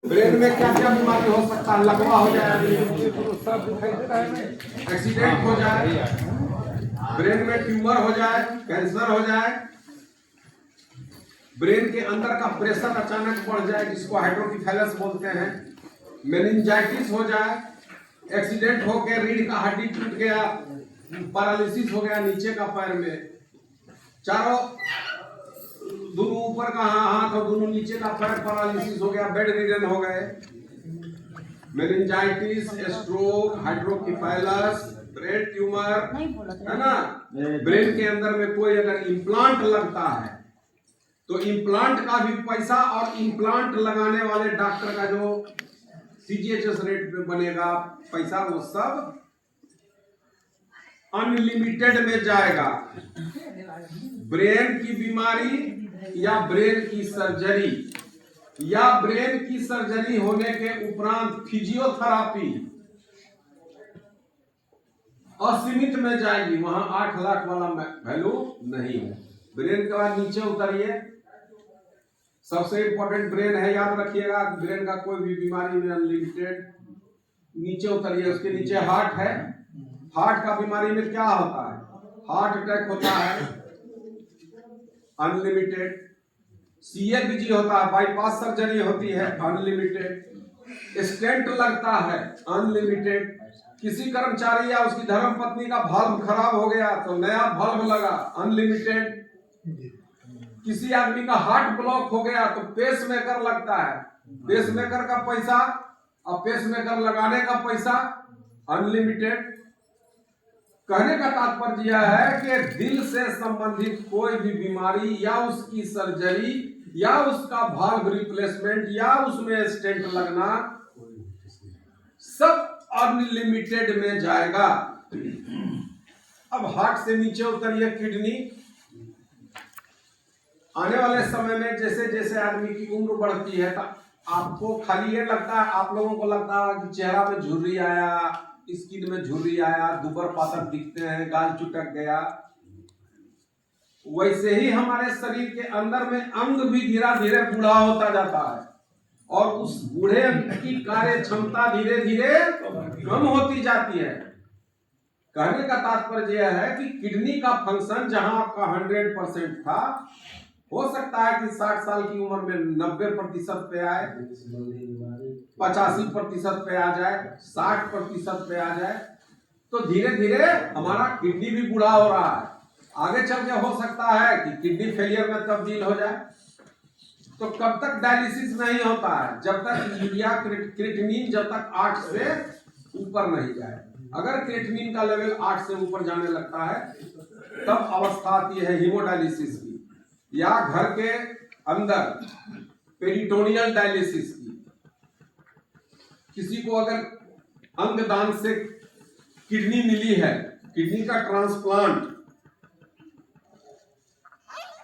Brain में क्या क्या बीमारी हो सकता है? लकवा हो जाए, एक्सीडेंट हो जाए, ब्रेन में ट्यूमर हो जाए, कैंसर हो जाए, ब्रेन के अंदर का प्रेशर अचानक बढ़ जाए जिसको हाइड्रोकेफेलस बोलते हैं, मेनिंजाइटिस हो जाए, एक्सीडेंट हो के रीढ़ का हड्डी टूट गया, पैरालिसिस हो गया नीचे का पैर में, चारों दोनों ऊपर का हाथ और दोनों नीचे का पैर पैरालिसिस हो गया, बेड रिडन हो गए, meningitis, stroke, hydrocephalus, brain tumour, है ना। ब्रेन के अंदर में कोई अगर इम्प्लांट लगता है तो इम्प्लांट का भी पैसा और इम्प्लांट लगाने वाले डॉक्टर का जो सीजीएचएस रेट पे बनेगा पैसा, वो सब अनलिमिटेड में जाएगा। ब्रेन की बीमारी या ब्रेन की सर्जरी या ब्रेन की सर्जरी होने के उपरांत फिजियोथेरापी असीमित में जाएगी, वहां 8 लाख वाला वैल्यू नहीं है। ब्रेन के बाद नीचे उतरिए, सबसे इंपॉर्टेंट ब्रेन है, याद रखिएगा। ब्रेन का कोई भी बीमारी में अनलिमिटेड। नीचे उतरिए, उसके नीचे हार्ट है। हार्ट का बीमारी में क्या होता है? हार्ट अटैक होता है, अनलिमिटेड। सीएबीजी होता है, बाईपास सर्जरी होती है, अनलिमिटेड। स्टेंट लगता है, अनलिमिटेड। किसी कर्मचारी या उसकी धर्मपत्नी का वाल्व खराब हो गया तो नया वाल्व लगा, अनलिमिटेड। किसी आदमी का हार्ट ब्लॉक हो गया तो पेस मेकर लगता है, पेस मेकर का पैसा और पेस मेकर लगाने का पैसा अनलिमिटेड। कहने का तात्पर्य यह है कि दिल से संबंधित कोई भी बीमारी या उसकी सर्जरी या उसका वाल्व रिप्लेसमेंट या उसमें स्टेंट लगना सब अनलिमिटेड में जाएगा। अब हार्ट से नीचे उतरिए, किडनी। आने वाले समय में जैसे जैसे आदमी की उम्र बढ़ती है तो आपको खाली ये लगता है, आप लोगों को लगता है कि चेहरा में झुर्री आया, स्किन में झुर्री आया, दुबर पातर दिखते हैं, गाल चुटक गया। वैसे ही हमारे शरीर के अंदर में अंग भी धीरे धीरे बूढ़ा होता जाता है और उस बूढ़े अंग की कार्य क्षमता धीरे धीरे कम होती जाती है। कहने का तात्पर्य यह है कि किडनी का फंक्शन जहां आपका 100% था, हो सकता है कि 60 साल की उम्र में 90% पे आए, 85% पे आ जाए, 60% पे आ जाए। तो धीरे धीरे हमारा किडनी भी बूढ़ा हो रहा है। आगे चल के हो सकता है कि किडनी फेलियर में तब्दील हो जाए। तो कब तक डायलिसिस नहीं होता है? जब तक यूरिया क्रिएटिनिन जब तक 8 से ऊपर नहीं जाए। अगर क्रिएटिनिन का लेवल 8 से ऊपर जाने लगता है तब अवस्था आती है हीमोडायलिसिस की, या घर के अंदर पेरिटोनियल डायलिसिस की। किसी को अगर अंगदान से किडनी मिली है, किडनी का ट्रांसप्लांट,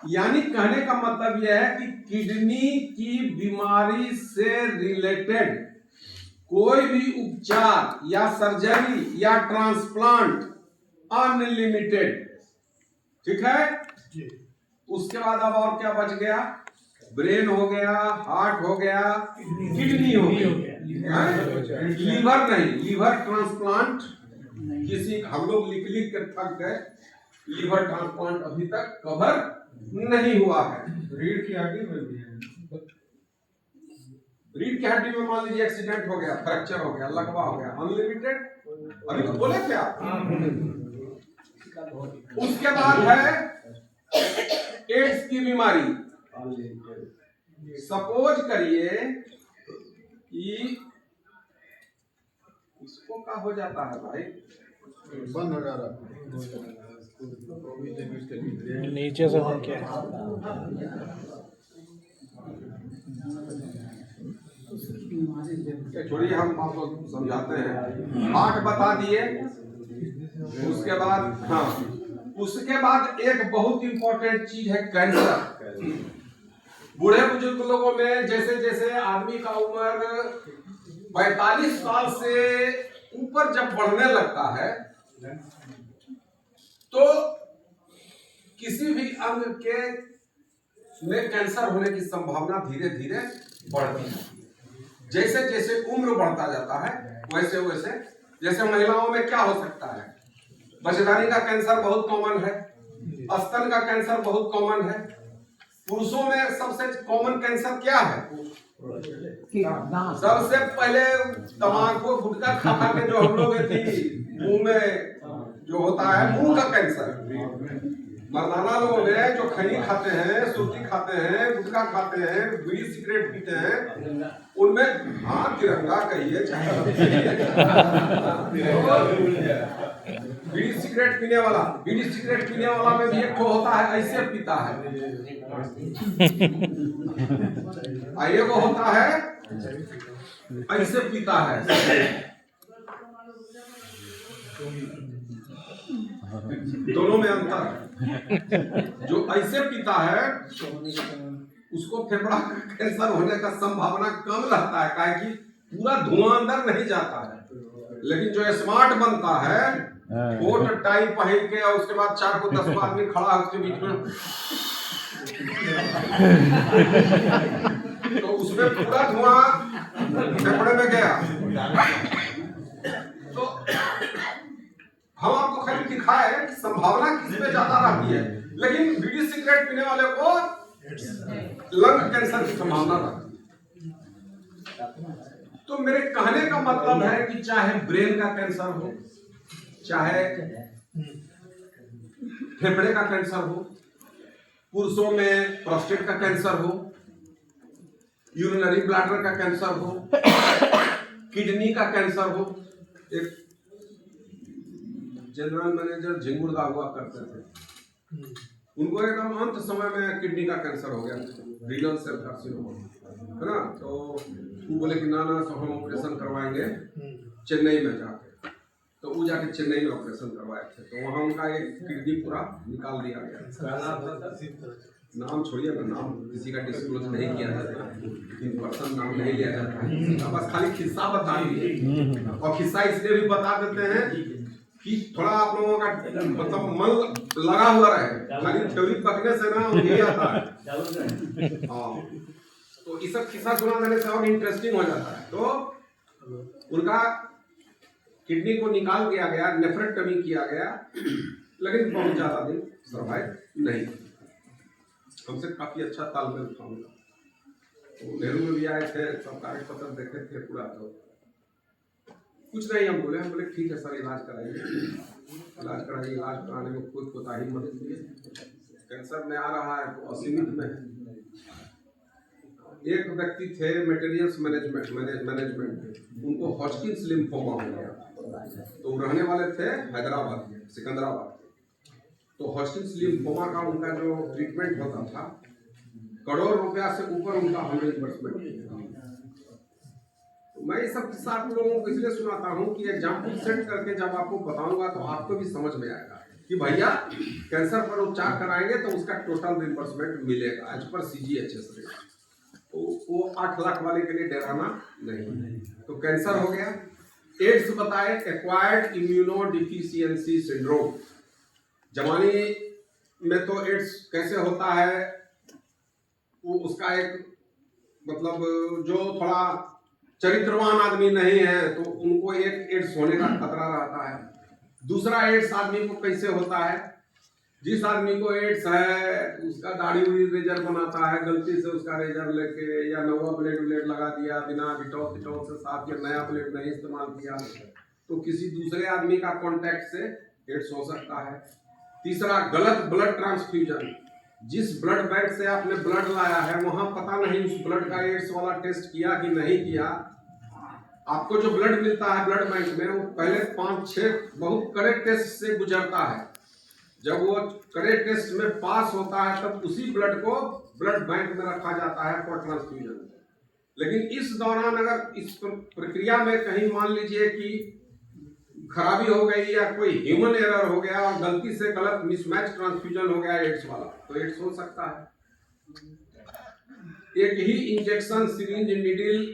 यानी कहने का मतलब यह है कि किडनी की बीमारी से रिलेटेड कोई भी उपचार या सर्जरी या ट्रांसप्लांट अनलिमिटेड। ठीक है। उसके बाद अब और क्या बच गया? ब्रेन हो गया, हार्ट हो गया, किडनी हो गया, लीवर नहीं। लीवर ट्रांसप्लांट किसी, हम लोग लिख लिख कर थक गए, लीवर ट्रांसप्लांट अभी तक कवर नहीं हुआ है। रीढ़ की हड्डी में भी है। रीढ़ की हड्डी में मान लीजिए एक्सीडेंट हो गया, फ्रैक्चर हो गया, लकवा हो गया, अनलिमिटेड। अभी तो बोले क्या? उसके बाद है एड्स की बीमारी। सपोज करिए कि इसको क्या हो जाता है भाई, बंद हो जा रहा नीचे से हम क्या छोड़िए, हम आपको समझाते हैं। हार्ट बता दिए। उसके बाद हाँ, उसके बाद एक बहुत इंपॉर्टेंट चीज है कैंसर। बूढ़े बुजुर्ग लोगों में जैसे जैसे आदमी का उम्र 45 साल से ऊपर जब बढ़ने लगता है तो किसी भी अंग के में कैंसर होने की संभावना धीरे धीरे बढ़ती है। जैसे जैसे उम्र बढ़ता जाता है वैसे वैसे, जैसे महिलाओं में क्या हो सकता है, बच्चेदानी का कैंसर बहुत कॉमन है, स्तन का कैंसर बहुत कॉमन है। पुरुषों में सबसे कॉमन कैंसर क्या है? सबसे पहले तम्बाकू गुटखा खा खा के जो हम लोग मुंह में जो होता है मुंह का कैंसर। मर्दाना लोग हैं जो खैनी खाते हैं, सुर्ती खाते हैं, गुटखा खाते हैं, बीड़ी सिगरेट पीते हैं, उनमें हाँ तिरंगा कहिए चाहे बीड़ी सिगरेट पीने वाला में भी एक ठो होता है ऐसे पीता है, आइए वो होता है ऐसे पीता है। दोनों में अंतर है। जो ऐसे पीता है उसको फेफड़ा कैंसर होने का संभावना कम रहता है, काहे कि पूरा धुआं अंदर नहीं जाता है। लेकिन जो स्मार्ट बनता है कोट टाई पहन के और उसके बाद 4 को 10 आदमी खड़ा है उसके बीच में तो उसमें पूरा धुआं फेफड़े में गया। तो हम आपको खाली दिखाए संभावना किसमें ज्यादा रहती है, लेकिन बीड़ी सिगरेट पीने वाले को लंग कैंसर की संभावना रहती है। तो मेरे कहने का मतलब है कि चाहे ब्रेन का कैंसर हो, चाहे फेफड़े का कैंसर हो, पुरुषों में प्रोस्टेट का कैंसर हो, यूरिनरी ब्लैडर का कैंसर हो, किडनी का कैंसर हो। एक जनरल मैनेजर झिंगुरदा हुआ करते थे, उनको एकदम अंत समय में किडनी का कैंसर हो गया, रीनल सेल कार्सिनोमा, है ना। तो वो बोले कि ना सो हम ऑपरेशन करवाएंगे चेन्नई में जाके। तो वो जाके चेन्नई में ऑपरेशन करवाए थे, तो वहाँ उनका एक किडनी पूरा निकाल दिया गया। नाम छोड़िए ना, नाम किसी का डिस्क्लोज नहीं किया जाता है, इन पर्सन नाम नहीं लिया जाता है, बस खाली किस्सा बता दिए। और किस्सा इसलिए भी बता देते हैं कि थोड़ा आप लोगों का मतलब मन लगा हुआ रहे, खाली थ्योरी पकड़ने से ना यही आता है। हाँ, तो इस सब किस्सा सुना देने से और इंटरेस्टिंग हो जाता है। तो उनका किडनी को निकाल दिया गया, नेफ्रेक्टमी किया गया, लेकिन बहुत ज्यादा दिन सर्वाइव नहीं, हमसे काफी अच्छा तालमेल था उनका। तो नेहरू में भी आए थे, सब कागज पत्र देखे थे पूरा। तो कुछ नहीं, हम बोले ठीक है सर इलाज कराइए, इलाज कराने में कोई कोताही मत कीजिए। कैंसर में आ रहा है तो असीमित में है। एक व्यक्ति थे मटेरियल्स मैनेजमेंट, उनको हॉजकिंस लिम्फोमा हो गया, तो रहने वाले थे हैदराबाद सिकंदराबाद। तो हॉजकिंस लिम्फोमा का उनका जो ट्रीटमेंट होता था, करोड़ रुपया से ऊपर उनका हम रिइंबर्समेंट किया। तो मैं ये सब किस्सा आप लोगों को इसलिए सुनाता हूँ कि एग्जाम्पल सेट करके जब आपको बताऊंगा तो आपको भी समझ में आएगा कि भैया कैंसर पर उपचार कराएंगे तो उसका टोटल रिइंबर्समेंट मिलेगा एज पर CGHS रेट। तो वो 8 लाख वाले के लिए डराना नहीं। तो कैंसर हो गया। एड्स बताए, एक्वायर्ड इम्यूनो डिफिशियंसी सिंड्रोम। जवानी में तो एड्स कैसे होता है, वो उसका एक मतलब जो थोड़ा चरित्रवान आदमी नहीं है तो उनको एक एड्स होने का खतरा रहता है। दूसरा एड्स आदमी को कैसे होता है, जिस आदमी को एड्स है उसका दाढ़ी उड़ी रेजर बनाता है, गलती से उसका रेजर लेके या नवा ब्लेड लगा दिया, बिना डिटॉल से साफ किया, नया ब्लेड नहीं इस्तेमाल किया, तो किसी दूसरे आदमी का कांटेक्ट से एड्स हो सकता है। तीसरा, गलत ब्लड ट्रांसफ्यूजन। जिस ब्लड बैंक से आपने ब्लड लाया है वहां पता नहीं उस ब्लड का एड्स वाला टेस्ट किया कि नहीं किया। आपको जो ब्लड मिलता है ब्लड बैंक में, वो पहले 5-6 बहुत कड़े टेस्ट से गुजरता है। जब वो कड़े टेस्ट में पास होता है तब उसी ब्लड को ब्लड बैंक में रखा जाता है फॉर ट्रांसफ्यूजन। लेकिन इस दौरान अगर इस प्रक्रिया में कहीं मान लीजिए कि खराबी हो गई या कोई ह्यूमन एरर हो गया और गलती से गलत मिसमैच ट्रांसफ्यूजन हो गया एड्स वाला, तो एड्स हो सकता है। एक ही इंजेक्शन सिरिंज नीडल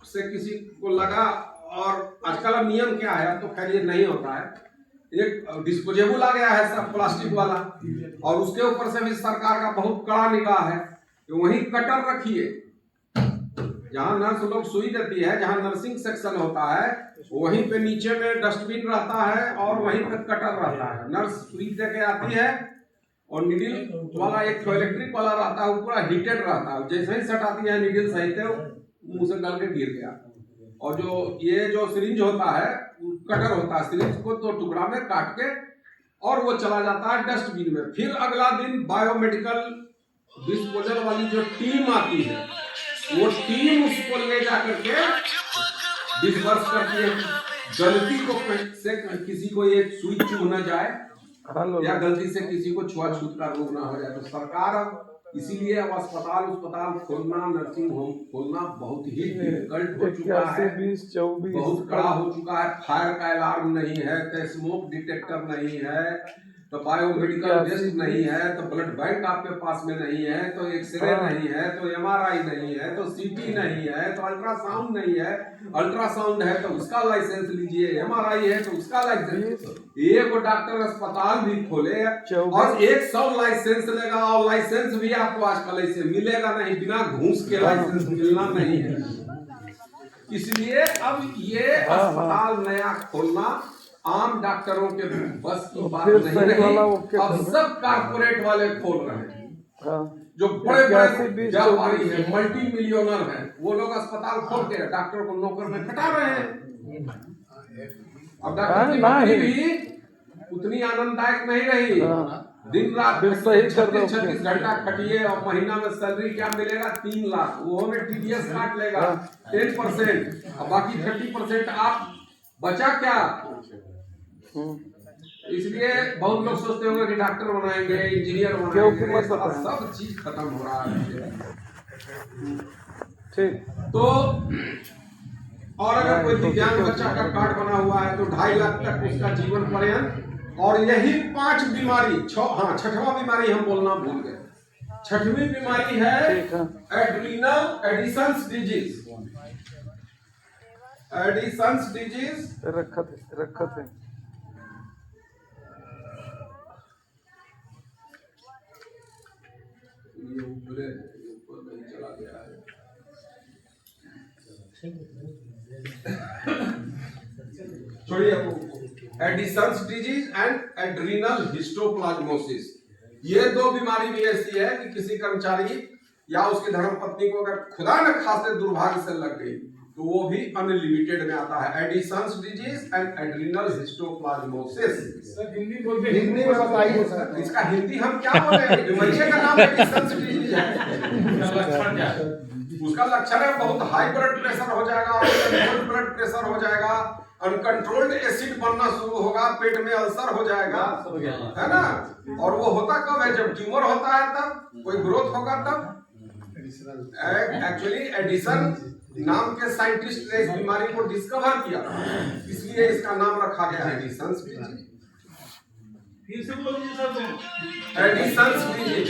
से किसी को लगा, और आजकल अब नियम क्या है, अब तो खैर ये नहीं होता है, एक डिस्पोजेबल आ गया है सब प्लास्टिक वाला, और उसके ऊपर से भी सरकार का बहुत कड़ा निगाह है कि वहीं कटर रखिए। जहाँ नर्स लोग सुई देती है, जहाँ नर्सिंग सेक्शन होता है, वहीं पे नीचे में डस्टबिन रहता है और वहीं पे कटर रहता है। नर्स सुई दे के आती है और नीडल वाला एक इलेक्ट्रिक वाला रहता है, वो पूरा हीटेड रहता है। जैसे ही सटाती है नीडल सही से मुंह से गल के गिर गया। और जो ये जो सिरिंज होता है, कटर होता है, सिरिंज को तो टुकड़ा में काट के और वो चला जाता है डस्टबिन में। फिर अगला दिन बायोमेडिकल डिस्पोजल वाली जो टीम आती है, वो टीम उसको ले जाकर के डिस्पर्स करती है। गलती को से किसी को ये सुई चुभ न जाए या गलती से किसी को छुआछूत का रोग ना हो जाए, तो सरकार इसीलिए अब अस्पताल खोलना, नर्सिंग होम खोलना बहुत ही डिफिकल्ट हो चुका है, बहुत कड़ा हो चुका है। फायर का अलार्म नहीं है, तो स्मोक डिटेक्टर नहीं है, तो बायोमेडिकल टेस्ट नहीं है, तो ब्लड बैंक आपके पास में नहीं है, तो एक्सरे नहीं है, तो एमआरआई नहीं है, तो सीटी नहीं है, तो अल्ट्रासाउंड नहीं है। अल्ट्रासाउंड है तो उसका लाइसेंस लीजिए, एमआरआई है तो उसका लाइसेंस। एक डॉक्टर अस्पताल भी खोले और 100 लाइसेंस लेगा, और लाइसेंस भी आपको आजकल ऐसे मिलेगा नहीं, बिना घूस के लाइसेंस मिलना नहीं है। इसलिए अब ये अस्पताल नया खोलना आम डॉक्टरों के बस की बात नहीं रही। अब सब कारपोरेट वाले खोल रहे हैं, जो बड़े बड़े व्यापारी हैं, मल्टी मिलियनर हैं, वो लोग अस्पताल खोल के डॉक्टर को नौकर में खटा रहे हैं। अब डॉक्टर की नौकरी भी उतनी आनंददायक नहीं रही। दिन रात 36 घंटा खटिए और महीना में सैलरी क्या मिलेगा? 3 लाख। वो में टीडीएस काट लेगा 10%, और बाकी 30% आप बचा क्या? इसलिए बहुत लोग सोचते होंगे कि डॉक्टर बनाएंगे, इंजीनियर बनाएंगे, सब चीज खत्म हो रहा है। ठीक, तो और अगर कोई दिव्यांग बच्चा का कार्ड बना हुआ है तो 2.5 लाख तक उसका जीवन पर्यंत। और यही 5 बीमारी, 6वां बीमारी हम बोलना भूल गए। 6वीं बीमारी है adrenal Addison's disease. Addison's disease रखत है। ये ऊपर नहीं चला गया है। छोड़िए, Addison's disease and adrenal histoplasmosis, ये 2 बीमारी भी ऐसी है कि किसी कर्मचारी या उसकी धर्मपत्नी को अगर खुदा न खासे दुर्भाग्य से लग गई तो वो भी अनलिमिटेड में आता है। Addison's disease and adrenal histoplasmosis. Hindi में बताइए सर। इसका हिंदी हम क्या बोलेंगे? बच्चे का नाम एडिशंस डिजीज है। उसका लक्षण है बहुत हाई ब्लड प्रेशर हो जाएगा, लो ब्लड प्रेशर हो जाएगा, अनकंट्रोल्ड एसिड बनना शुरू होगा, पेट में अल्सर हो जाएगा, है ना? और वो होता कब है? जब ट्यूमर होता है, तब कोई ग्रोथ होगा तब। एक्चुअली एडिसन नाम के साइंटिस्ट ने इस बीमारी को डिस्कवर किया, इसलिए इसका नाम रखा गया Addison's disease. Addison's disease,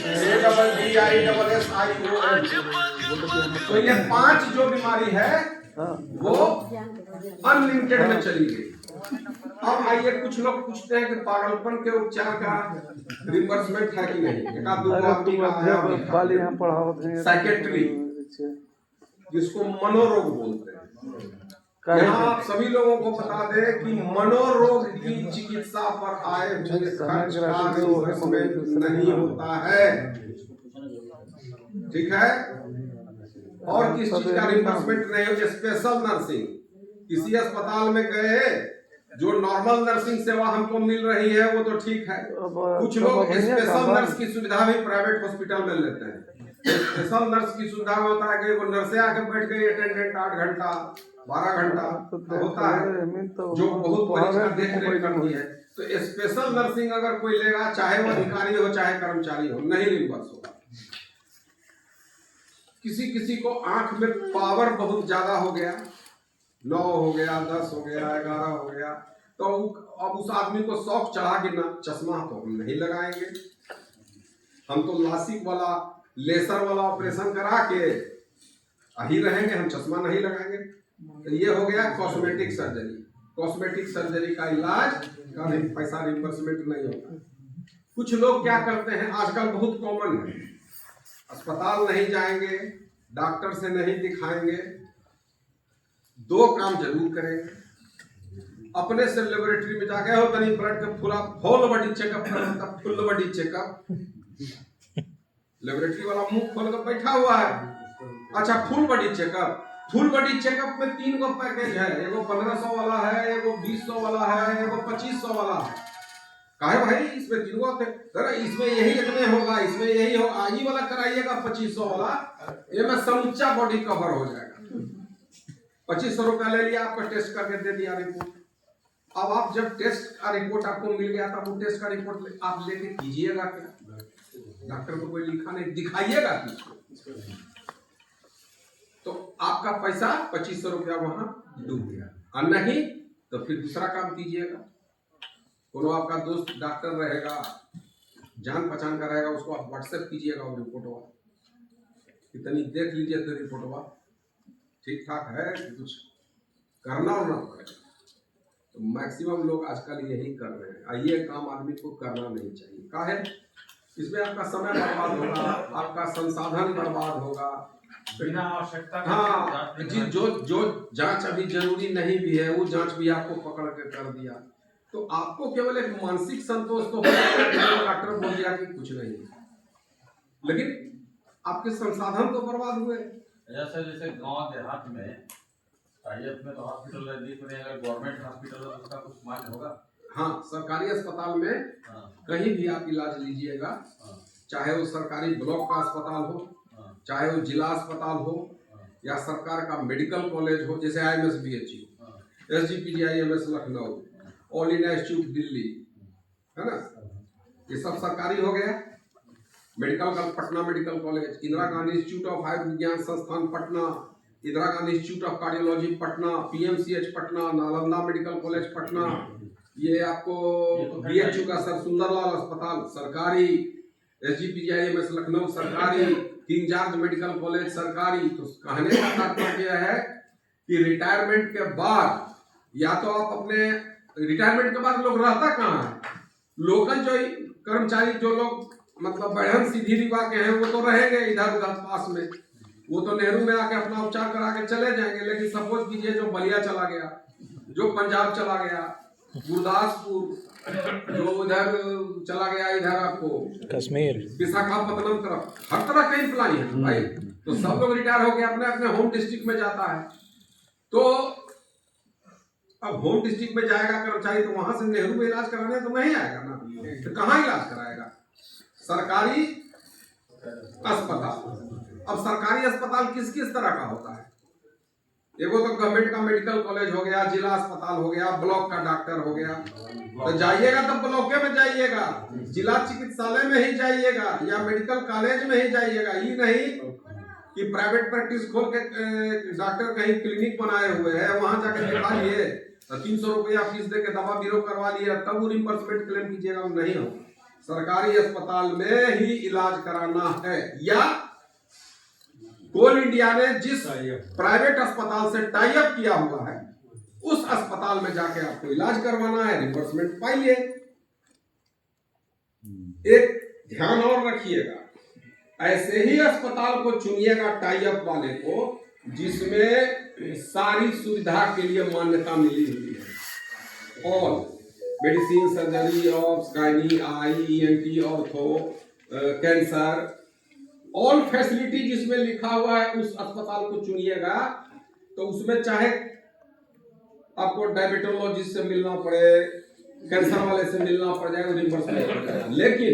ADDISSION। तो ये 5 जो बीमारी है वो अनलिमिटेड में चली गई। अब आइए, कुछ लोग पूछते हैं कि पागलपन के उपचार का रिम्बर्समेंट है कि नहीं? एक आध साइकेट्री, जिसको मनोरोग बोलते हैं। यहाँ आप सभी लोगों को बता दें कि मनोरोग की चिकित्सा पर आए हुए खर्च का रिम्बर्समेंट नहीं होता है, ठीक है? और किस चीज का रिम्बर्समेंट नहीं हो? Special nursing. किसी अस्पताल में गए, जो नॉर्मल नर्सिंग सेवा हमको मिल रही है वो तो ठीक है। कुछ लोग स्पेशल नर्स की सुविधा भी प्राइवेट हॉस्पिटल में लेते हैं। स्पेशल नर्स की सुविधा में होता है कि वो नर्से आके बैठ गई, अटेंडेंट 8 घंटा 12 घंटा होता है, जो बहुत मरीज का देख रेख करती है। तो स्पेशल नर्सिंग अगर कोई लेगा, चाहे वो अधिकारी हो चाहे कर्मचारी हो, नहीं रिम्बर्स होगा। किसी किसी को आंख में पावर बहुत ज्यादा हो गया, 9 हो गया, 10 हो गया, 11 हो गया, तो अब उस आदमी को शौक चढ़ा कि ना चश्मा तो हम नहीं लगाएंगे, हम तो लासिक वाला लेसर वाला ऑपरेशन करा के ही रहेंगे, हम चश्मा नहीं लगाएंगे। तो ये हो गया कॉस्मेटिक सर्जरी। कॉस्मेटिक सर्जरी का इलाज का पैसा रिम्बर्समेंट नहीं होता। कुछ लोग क्या करते हैं, आजकल बहुत कॉमन है, अस्पताल नहीं जाएंगे, डॉक्टर से नहीं दिखाएंगे, दो काम जरूर करेंगे। अपने से लेबोरेटरी में जाके हो तनी ब्लड का पूरा फुल बॉडी चेकअप करना, फुल बॉडी चेकअप। लेबोरेटरी वाला मुंह खोल कर बैठा हुआ है। अच्छा, full body checkup. Full body checkup में 3 गो पैकेज है, एगो 1500 वाला है, एगो 2000 वाला है, एगो 2500 वाला है। काहे भाई इसमें 3 गो थे, इसमें यही इतने होगा, इसमें यही होगा, आई वाला कराइएगा 2500 वाला, ये में समूचा बॉडी कवर हो जाएगा। 2500 रुपया ले लिया, आपका टेस्ट करके दे दिया रिपोर्ट। अब आप जब टेस्ट का रिपोर्ट आपको मिल गया तब वो टेस्ट का रिपोर्ट आप लेके कीजिएगा क्या? डॉक्टर को कोई लिखा नहीं, दिखाइएगा किसको? तो आपका पैसा 2500 रुपया वहां डूब गया। और नहीं तो फिर दूसरा काम कीजिएगा। कोनो आपका दोस्त डॉक्टर रहेगा, जान पहचान का रहेगा, उसको आप व्हाट्सएप कीजिएगा वो रिपोर्टवा, इतनी देख लीजिए तो रिपोर्टवा ठीक ठाक है, कुछ करना होना पड़ेगा। तो मैक्सिमम लोग आजकल यही कर रहे हैं। ये काम आदमी को करना नहीं चाहिए। का है इसमें आपका समय बर्बाद होगा, आपका संसाधन बर्बाद होगा, बिना आवश्यकता के। हाँ जी, जो जांच अभी जरूरी नहीं भी है वो जांच भी आपको पकड़ के कर दिया, तो आपको केवल एक मानसिक संतोष तो डॉक्टर बोल दिया कि कुछ नहीं, लेकिन आपके संसाधन तो बर्बाद हुए। जैसे गांव देहात में टाइप में तो हॉस्पिटल नजदीक में, अगर गवर्नमेंट हॉस्पिटल है तो उसका कुछ मान्य होगा? हाँ, सरकारी अस्पताल में कहीं भी आप इलाज लीजिएगा, चाहे वो सरकारी ब्लॉक का अस्पताल हो, चाहे वो जिला अस्पताल हो, या सरकार का मेडिकल कॉलेज हो, जैसे IMS BHU, SGPGIMS Lucknow, all India institute Delhi, है ना, ये सब सरकारी हो गया। मेडिकल का Patna medical college, Indira Gandhi institute of आयुर्विज्ञान संस्थान Patna, Indira Gandhi institute of cardiology Patna, PMCH Patna, Nalanda medical college Patna, ये आपको BHU का सर सुंदरलाल अस्पताल सरकारी, SGPGIMS लखनऊ सरकारी, किंग जॉर्ज मेडिकल कॉलेज सरकारी। तो कहने का तात्पर्य है कि रिटायरमेंट के बाद, या तो आप अपने रिटायरमेंट के बाद लोग रहता कहाँ है, लोकल जो कर्मचारी जो लोग मतलब बढ़न सीधी रिवा के हैं वो तो रहेंगे इधर उधर पास में, वो तो नेहरू में आके अपना उपचार करा के चले जाएंगे। लेकिन सपोज कीजिए जो बलिया चला गया, जो पंजाब चला गया, गुरदासपुर जो उधर चला गया, इधर आपको कश्मीर, विशाखापट्टनम तरफ, हर तरह के एम्प्लॉई हैं भाई, तो सब लोग रिटायर हो गए, अपने अपने होम डिस्ट्रिक्ट में जाता है। तो अब होम डिस्ट्रिक्ट में जाएगा कर्मचारी, तो वहां से नेहरू में इलाज कराने तो नहीं आएगा ना, तो कहाँ इलाज कराएगा? सरकारी अस्पताल। अब सरकारी अस्पताल किस किस तरह का होता है? एगो तो गवर्नमेंट का मेडिकल कॉलेज हो गया, जिला अस्पताल हो गया, ब्लॉक का डॉक्टर हो गया, तो जाइएगा तो ब्लॉके में जाइएगा, जिला चिकित्सालय में ही जाइएगा, या मेडिकल कॉलेज में ही जाइएगा। ये नहीं कि प्राइवेट प्रैक्टिस खोल के डॉक्टर कहीं क्लिनिक बनाए हुए है, वहां जाकर दिखा लिए, 300 रुपया फीस दे के दवा बीरो करवा लिया, तब वो रिम्बर्समेंट क्लेम कीजिएगा, वो नहीं होगा। सरकारी अस्पताल में ही इलाज कराना है, या कोल इंडिया ने जिस प्राइवेट अस्पताल से टाई अप किया हुआ है उस अस्पताल में जाके आपको इलाज करवाना है, रिम्बर्समेंट पाइए। एक ध्यान और रखिएगा, ऐसे ही अस्पताल को चुनिएगा टाई अप वाले को जिसमें सारी सुविधा के लिए मान्यता मिली हुई है, और मेडिसिन, सर्जरी, ऑप्स, गायनी, आई, ENT, ortho, cancer, all facility जिसमें लिखा हुआ है उस अस्पताल को चुनिएगा। तो उसमें चाहे आपको डायबिटोलॉजिस्ट से मिलना पड़े, कैंसर वाले से मिलना पड़ जाएगा, रिम्बर्समेंट हो जाएगा, लेकिन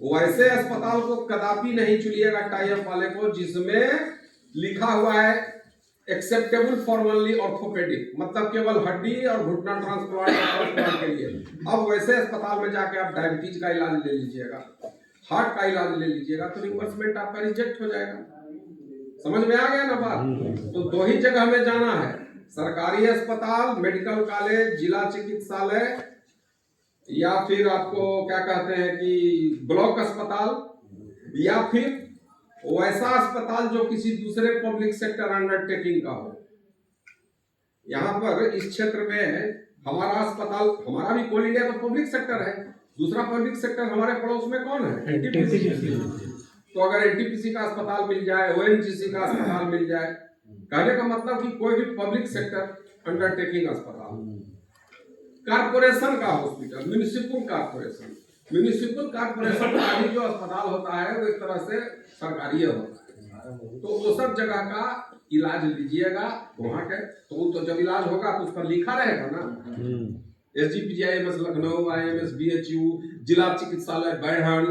वैसे अस्पताल को कदापि नहीं चुनिएगा टाई अप वाले को जिसमें लिखा हुआ है एक्सेप्टेबल फॉर ओनली ऑर्थोपेडिक, मतलब केवल हड्डी और घुटना ट्रांसप्लांट के लिए। अब वैसे अस्पताल में जाके आप डायबिटीज का इलाज ले लीजिएगा, हार्ट का इलाज ले लीजिएगा, तो रिम्बर्समेंट आपका रिजेक्ट हो जाएगा। समझ में आ गया ना बात? तो दो ही जगह में जाना है, सरकारी अस्पताल, मेडिकल कॉलेज, जिला चिकित्सालय, या फिर आपको क्या कहते हैं कि ब्लॉक अस्पताल, या फिर वैसा अस्पताल जो किसी दूसरे पब्लिक सेक्टर अंडरटेकिंग का हो। यहाँ पर इस क्षेत्र में हमारा अस्पताल, हमारा भी कोल इंडिया का पब्लिक सेक्टर है, दूसरा पब्लिक सेक्टर हमारे पड़ोस में कौन है? NTPC। तो अगर एनटीपीसी का अस्पताल मिल जाए, ओएनजीसी का अस्पताल मिल जाए, कहने का मतलब कि कोई भी पब्लिक सेक्टर अंडरटेकिंग अस्पताल, कारपोरेशन का हॉस्पिटल, म्यूनिसिपल कॉर्पोरेशन का भी जो अस्पताल होता है वो एक तरह से सरकारी होता है। तो वो सब जगह का इलाज लीजिएगा वहाँ के, तो जब इलाज होगा तो उस पर लिखा रहेगा ना, SGPGIMS लखनऊ, IMS BHU, जिला चिकित्सालय बैढ़न,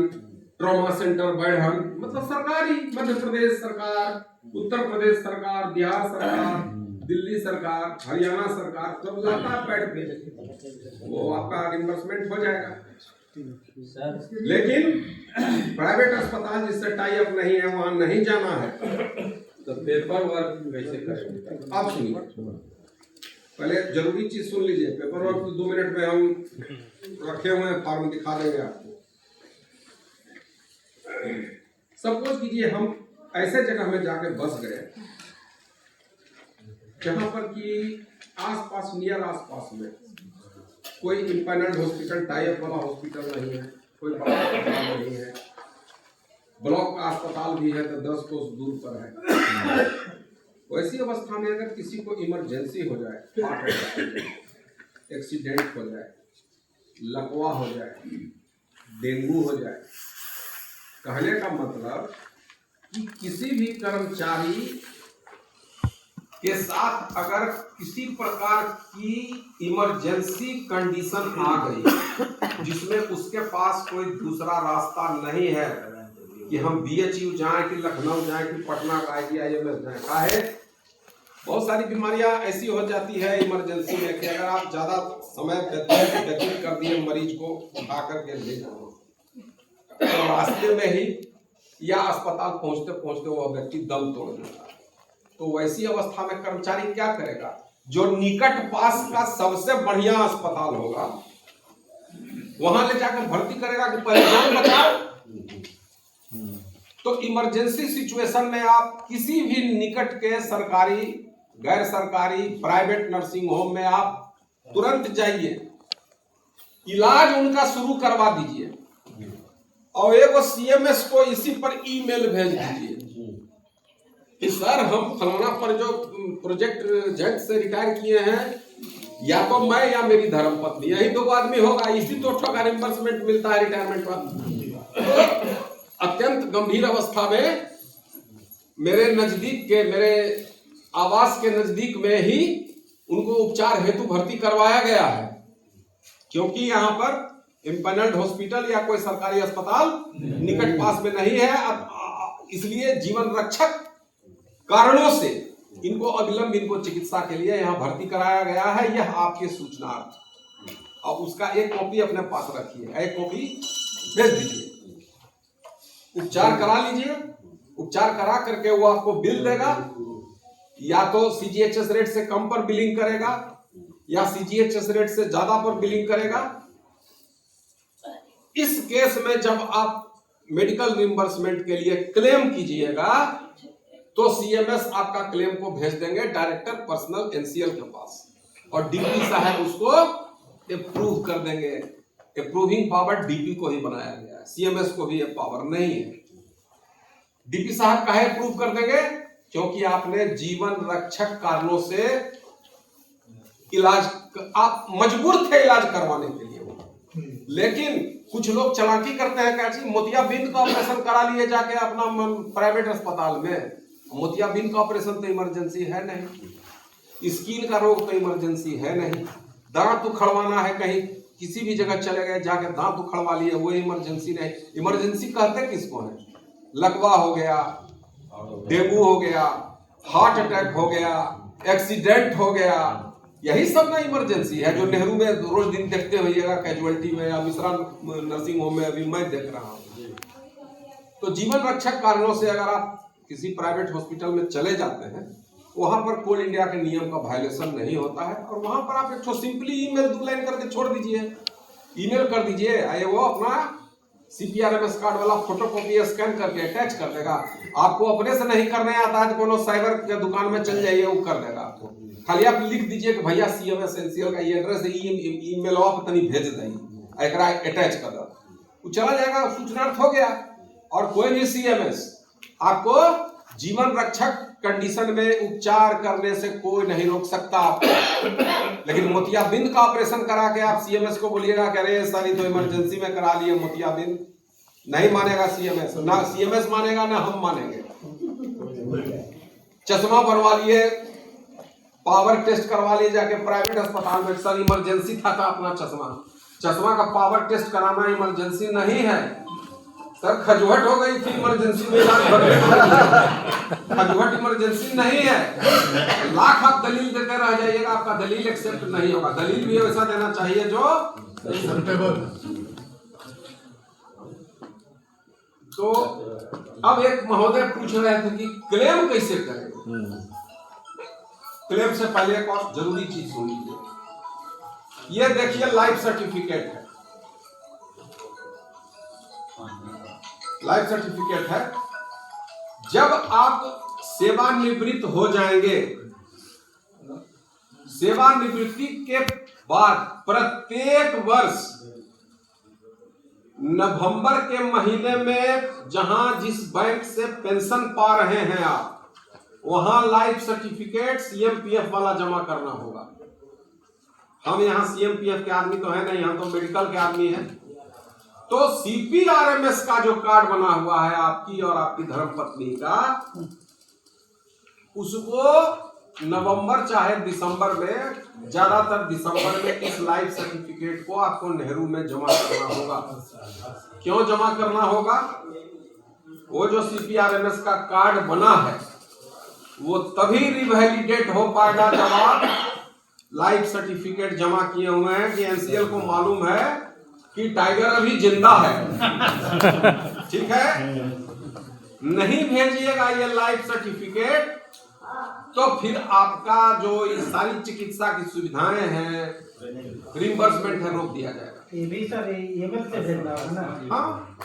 ट्रॉमा सेंटर बैढ़न, मतलब सरकारी, मध्य प्रदेश सरकार, उत्तर प्रदेश सरकार, बिहार सरकार, दिल्ली सरकार, हरियाणा सरकार, सब लाता है पैड पे, वो आपका रिम्बर्समेंट हो जाएगा। लेकिन प्राइवेट अस्पताल जिससे टाई अप नहीं है, वहां नहीं जाना है, तो पेपर वर्क कैसे करेंगे? आप सुनिए, पहले जरूरी चीज सुन लीजिए। पेपर वर्क तो 2 मिनट में हम रखे हुए हैं, फॉर्म दिखा देंगे आपको। सपोज कीजिए हम ऐसे जगह में जाके बस गए जहां पर कि आसपास, नियर आसपास में कोई इंपैनल्ड हॉस्पिटल, टाई अप वाला हॉस्पिटल नहीं है, कोई बड़ा अस्पताल नहीं है, ब्लॉक का अस्पताल भी है तो 10 कोस दूर पर है। वैसी अवस्था में अगर किसी को इमरजेंसी हो जाए, हार्ट अटैक, एक्सीडेंट हो जाए, लकवा हो जाए, डेंगू हो जाए, कहने का मतलब कि किसी भी कर्मचारी के साथ अगर किसी प्रकार की इमरजेंसी कंडीशन आ गई जिसमें उसके पास कोई दूसरा रास्ता नहीं है कि हम BHU जाएं कि लखनऊ जाएं कि पटना का IIMS जाएं, का है बहुत सारी बीमारियां ऐसी हो जाती है इमरजेंसी में कि अगर आप ज्यादा समय व्यतीत कर दिए मरीज को उठा करके ले जाओ तो रास्ते में ही या अस्पताल पहुंचते पहुंचते वो व्यक्ति दम तोड़ देता है। तो वैसी अवस्था में कर्मचारी क्या करेगा? जो निकट पास का सबसे बढ़िया अस्पताल होगा वहां ले जाकर भर्ती करेगा कि पहले जान बचाओ। तो इमरजेंसी सिचुएशन में आप किसी भी निकट के सरकारी, गैर सरकारी, प्राइवेट नर्सिंग होम में आप तुरंत जाइए, इलाज उनका शुरू करवा दीजिए और एक CMS को इसी पर ईमेल भेज दीजिए कि सर हम फलाना पर जो प्रोजेक्ट जेट से रिटायर किए हैं, या तो मैं या मेरी धर्मपत्नी, यही 2 आदमी होगा, इसी 2 का रिम्बर्समेंट मिलता है रिटायरमेंट पर। अत्यंत गंभीर अवस्था में मेरे नजदीक के, मेरे आवास के नजदीक में ही उनको उपचार हेतु भर्ती करवाया गया है, क्योंकि यहाँ पर इम्पैनल्ड हॉस्पिटल या कोई सरकारी अस्पताल निकट पास में नहीं है। इसलिए जीवन रक्षक कारणों से इनको अविलंब, इनको चिकित्सा के लिए यहाँ भर्ती कराया गया है। यह आपके सूचनार्थ, और उसका एक कॉपी अपने पास रखिए, एक कॉपी भेज दीजिए। उपचार करा लीजिए, उपचार करा करके वो आपको बिल देगा, या तो CGHS रेट से कम पर बिलिंग करेगा या CGHS रेट से ज्यादा पर बिलिंग करेगा। इस केस में जब आप मेडिकल रिम्बर्समेंट के लिए क्लेम कीजिएगा तो CMS आपका क्लेम को भेज देंगे डायरेक्टर पर्सनल NCL के पास, और DP साहब उसको अप्रूव कर देंगे। अप्रूविंग पावर DP को ही बनाया गया है, CMS को भी ये पावर नहीं है। DP साहब काहे अप्रूव कर देंगे? क्योंकि आपने जीवन रक्षक कारणों से इलाज, आप मजबूर थे इलाज करवाने के लिए। लेकिन कुछ लोग चालाकी करते हैं, कैसी मोतियाबिंद का ऑपरेशन करा लिए जाके अपना प्राइवेट अस्पताल में। मोतियाबिंद का ऑपरेशन तो इमरजेंसी है नहीं, स्किन का रोग तो इमरजेंसी है नहीं, दांत उखड़वाना है, कहीं किसी भी जगह चले गए जाके दांत उखड़वा लिए, वो इमरजेंसी नहीं। इमरजेंसी कहते किसको है? लकवा हो गया, डेंगू हो गया, हार्ट अटैक हो गया, एक्सीडेंट हो गया, यही सब ना इमरजेंसी है जो नेहरू में रोज दिन देखते होइएगा कैजुअलिटी में, या मिश्रा नर्सिंग होम में अभी मैं देख रहा हूँ। तो जीवन रक्षक कारणों से अगर आप किसी प्राइवेट हॉस्पिटल में चले जाते हैं, वहां पर कोल इंडिया के नियम का वायलेशन नहीं होता है, और वहां पर आप एक तो सिंपली ईमेल 2 लाइन करके छोड़ दीजिए, ईमेल कर दीजिए, आए वो अपना CPRMS कार्ड वाला फोटोकॉपी स्कैन करके अटैच कर देगा। आपको अपने से नहीं करने आता है तो कोनो साइबर के दुकान में चल जाइए, वो कर देगा आपको। खाली आप लिख दीजिए कि भैया CMS NCL का ये एड्रेस है, ईमेल आप तनी भेज देंगे, एकरा अटैच कर दो, वो चला जाएगा, सूचनार्थ हो गया। और कोई भी सीएमएस आपको जीवन रक्षक कंडीशन में उपचार करने से कोई नहीं रोक सकता आपको। लेकिन मोतियाबिंद का ऑपरेशन करा के आप सीएमएस को बोलिएगा कि अरे सारी तो इमरजेंसी में करा लिए मोतियाबिंद, नहीं मानेगा सीएमएस, ना सीएमएस मानेगा ना हम मानेंगे। चश्मा बनवा लिए, पावर टेस्ट करवा लिए जाके प्राइवेट अस्पताल में, सर इमरजेंसी था अपना चश्मा का पावर टेस्ट कराना इमरजेंसी नहीं है सर, खजुहट हो गई थी इमरजेंसी में इलाज भरने खजुहट इमरजेंसी नहीं है। लाख आप दलील देते रह जाइएगा, आपका दलील एक्सेप्ट नहीं होगा। दलील भी वैसा देना चाहिए जो एक्सेप्टेबल। तो अब एक महोदय पूछ रहे थे कि क्लेम कैसे करें। क्लेम से पहले एक और जरूरी चीज सुन लीजिए। ये देखिए लाइफ सर्टिफिकेट है, लाइफ सर्टिफिकेट है। जब आप सेवानिवृत्त हो जाएंगे, सेवानिवृत्ति के बाद प्रत्येक वर्ष नवंबर के महीने में जहां जिस बैंक से पेंशन पा रहे हैं आप, वहां लाइफ सर्टिफिकेट सीएमपीएफ वाला जमा करना होगा। हम यहाँ सीएमपीएफ के आदमी तो है नहीं, हम तो मेडिकल के आदमी हैं। तो सीपीआरएमएस का जो कार्ड बना हुआ है आपकी और आपकी धर्मपत्नी का, उसको नवंबर चाहे दिसंबर में, ज्यादातर दिसंबर में इस लाइफ सर्टिफिकेट को आपको नेहरू में जमा करना होगा। क्यों जमा करना होगा? वो जो सीपीआरएमएस का कार्ड बना है वो तभी रिवैलिडेट हो पाएगा जब आप लाइफ सर्टिफिकेट जमा किए हुए हैं कि एनसीएल को मालूम है कि टाइगर अभी जिंदा है। ठीक है, नहीं भेजिएगा ये लाइफ सर्टिफिकेट तो फिर आपका जो ये सारी चिकित्सा की सुविधाएं हैं, रिम्बर्समेंट है, रोक दिया जाएगा। ये भी सर ईमेल से भेजना है ना? हाँ,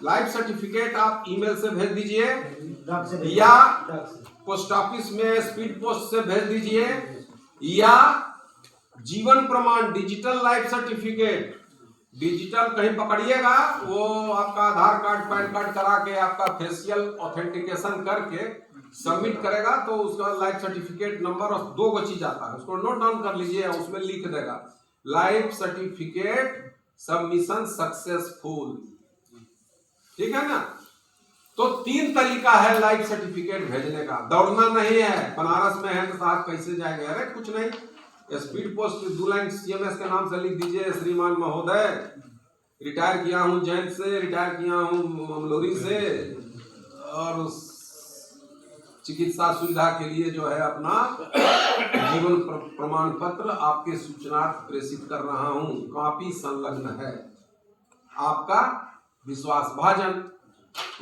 लाइफ सर्टिफिकेट आप ईमेल से भेज दीजिए या पोस्ट ऑफिस में स्पीड पोस्ट से भेज दीजिए, या जीवन प्रमाण डिजिटल लाइफ सर्टिफिकेट डिजिटल कहीं पकड़िएगा, वो आपका आधार कार्ड पैन कार्ड करा के आपका फेशियल ऑथेंटिकेशन करके सबमिट करेगा तो उसका लाइफ सर्टिफिकेट नंबर और 2 गो चीज आता है, उसको नोट डाउन कर लीजिए। उसमें लिख देगा लाइफ सर्टिफिकेट सबमिशन सक्सेसफुल। ठीक है ना? तो 3 तरीका है लाइफ सर्टिफिकेट भेजने का। दौड़ना नहीं है, बनारस में है तो साहब कैसे जाएंगे? अरे कुछ नहीं, स्पीड पोस्ट 2 लाइन सीएमएस के नाम से लिख दीजिए, श्रीमान महोदय रिटायर किया हूं जैन से, रिटायर किया हूं ममलोरी से, और चिकित्सा सुविधा के लिए जो है अपना जीवन प्रमाण पत्र आपके सूचनार्थ प्रेषित कर रहा हूं, कॉपी संलग्न है। आपका विश्वास भाजन,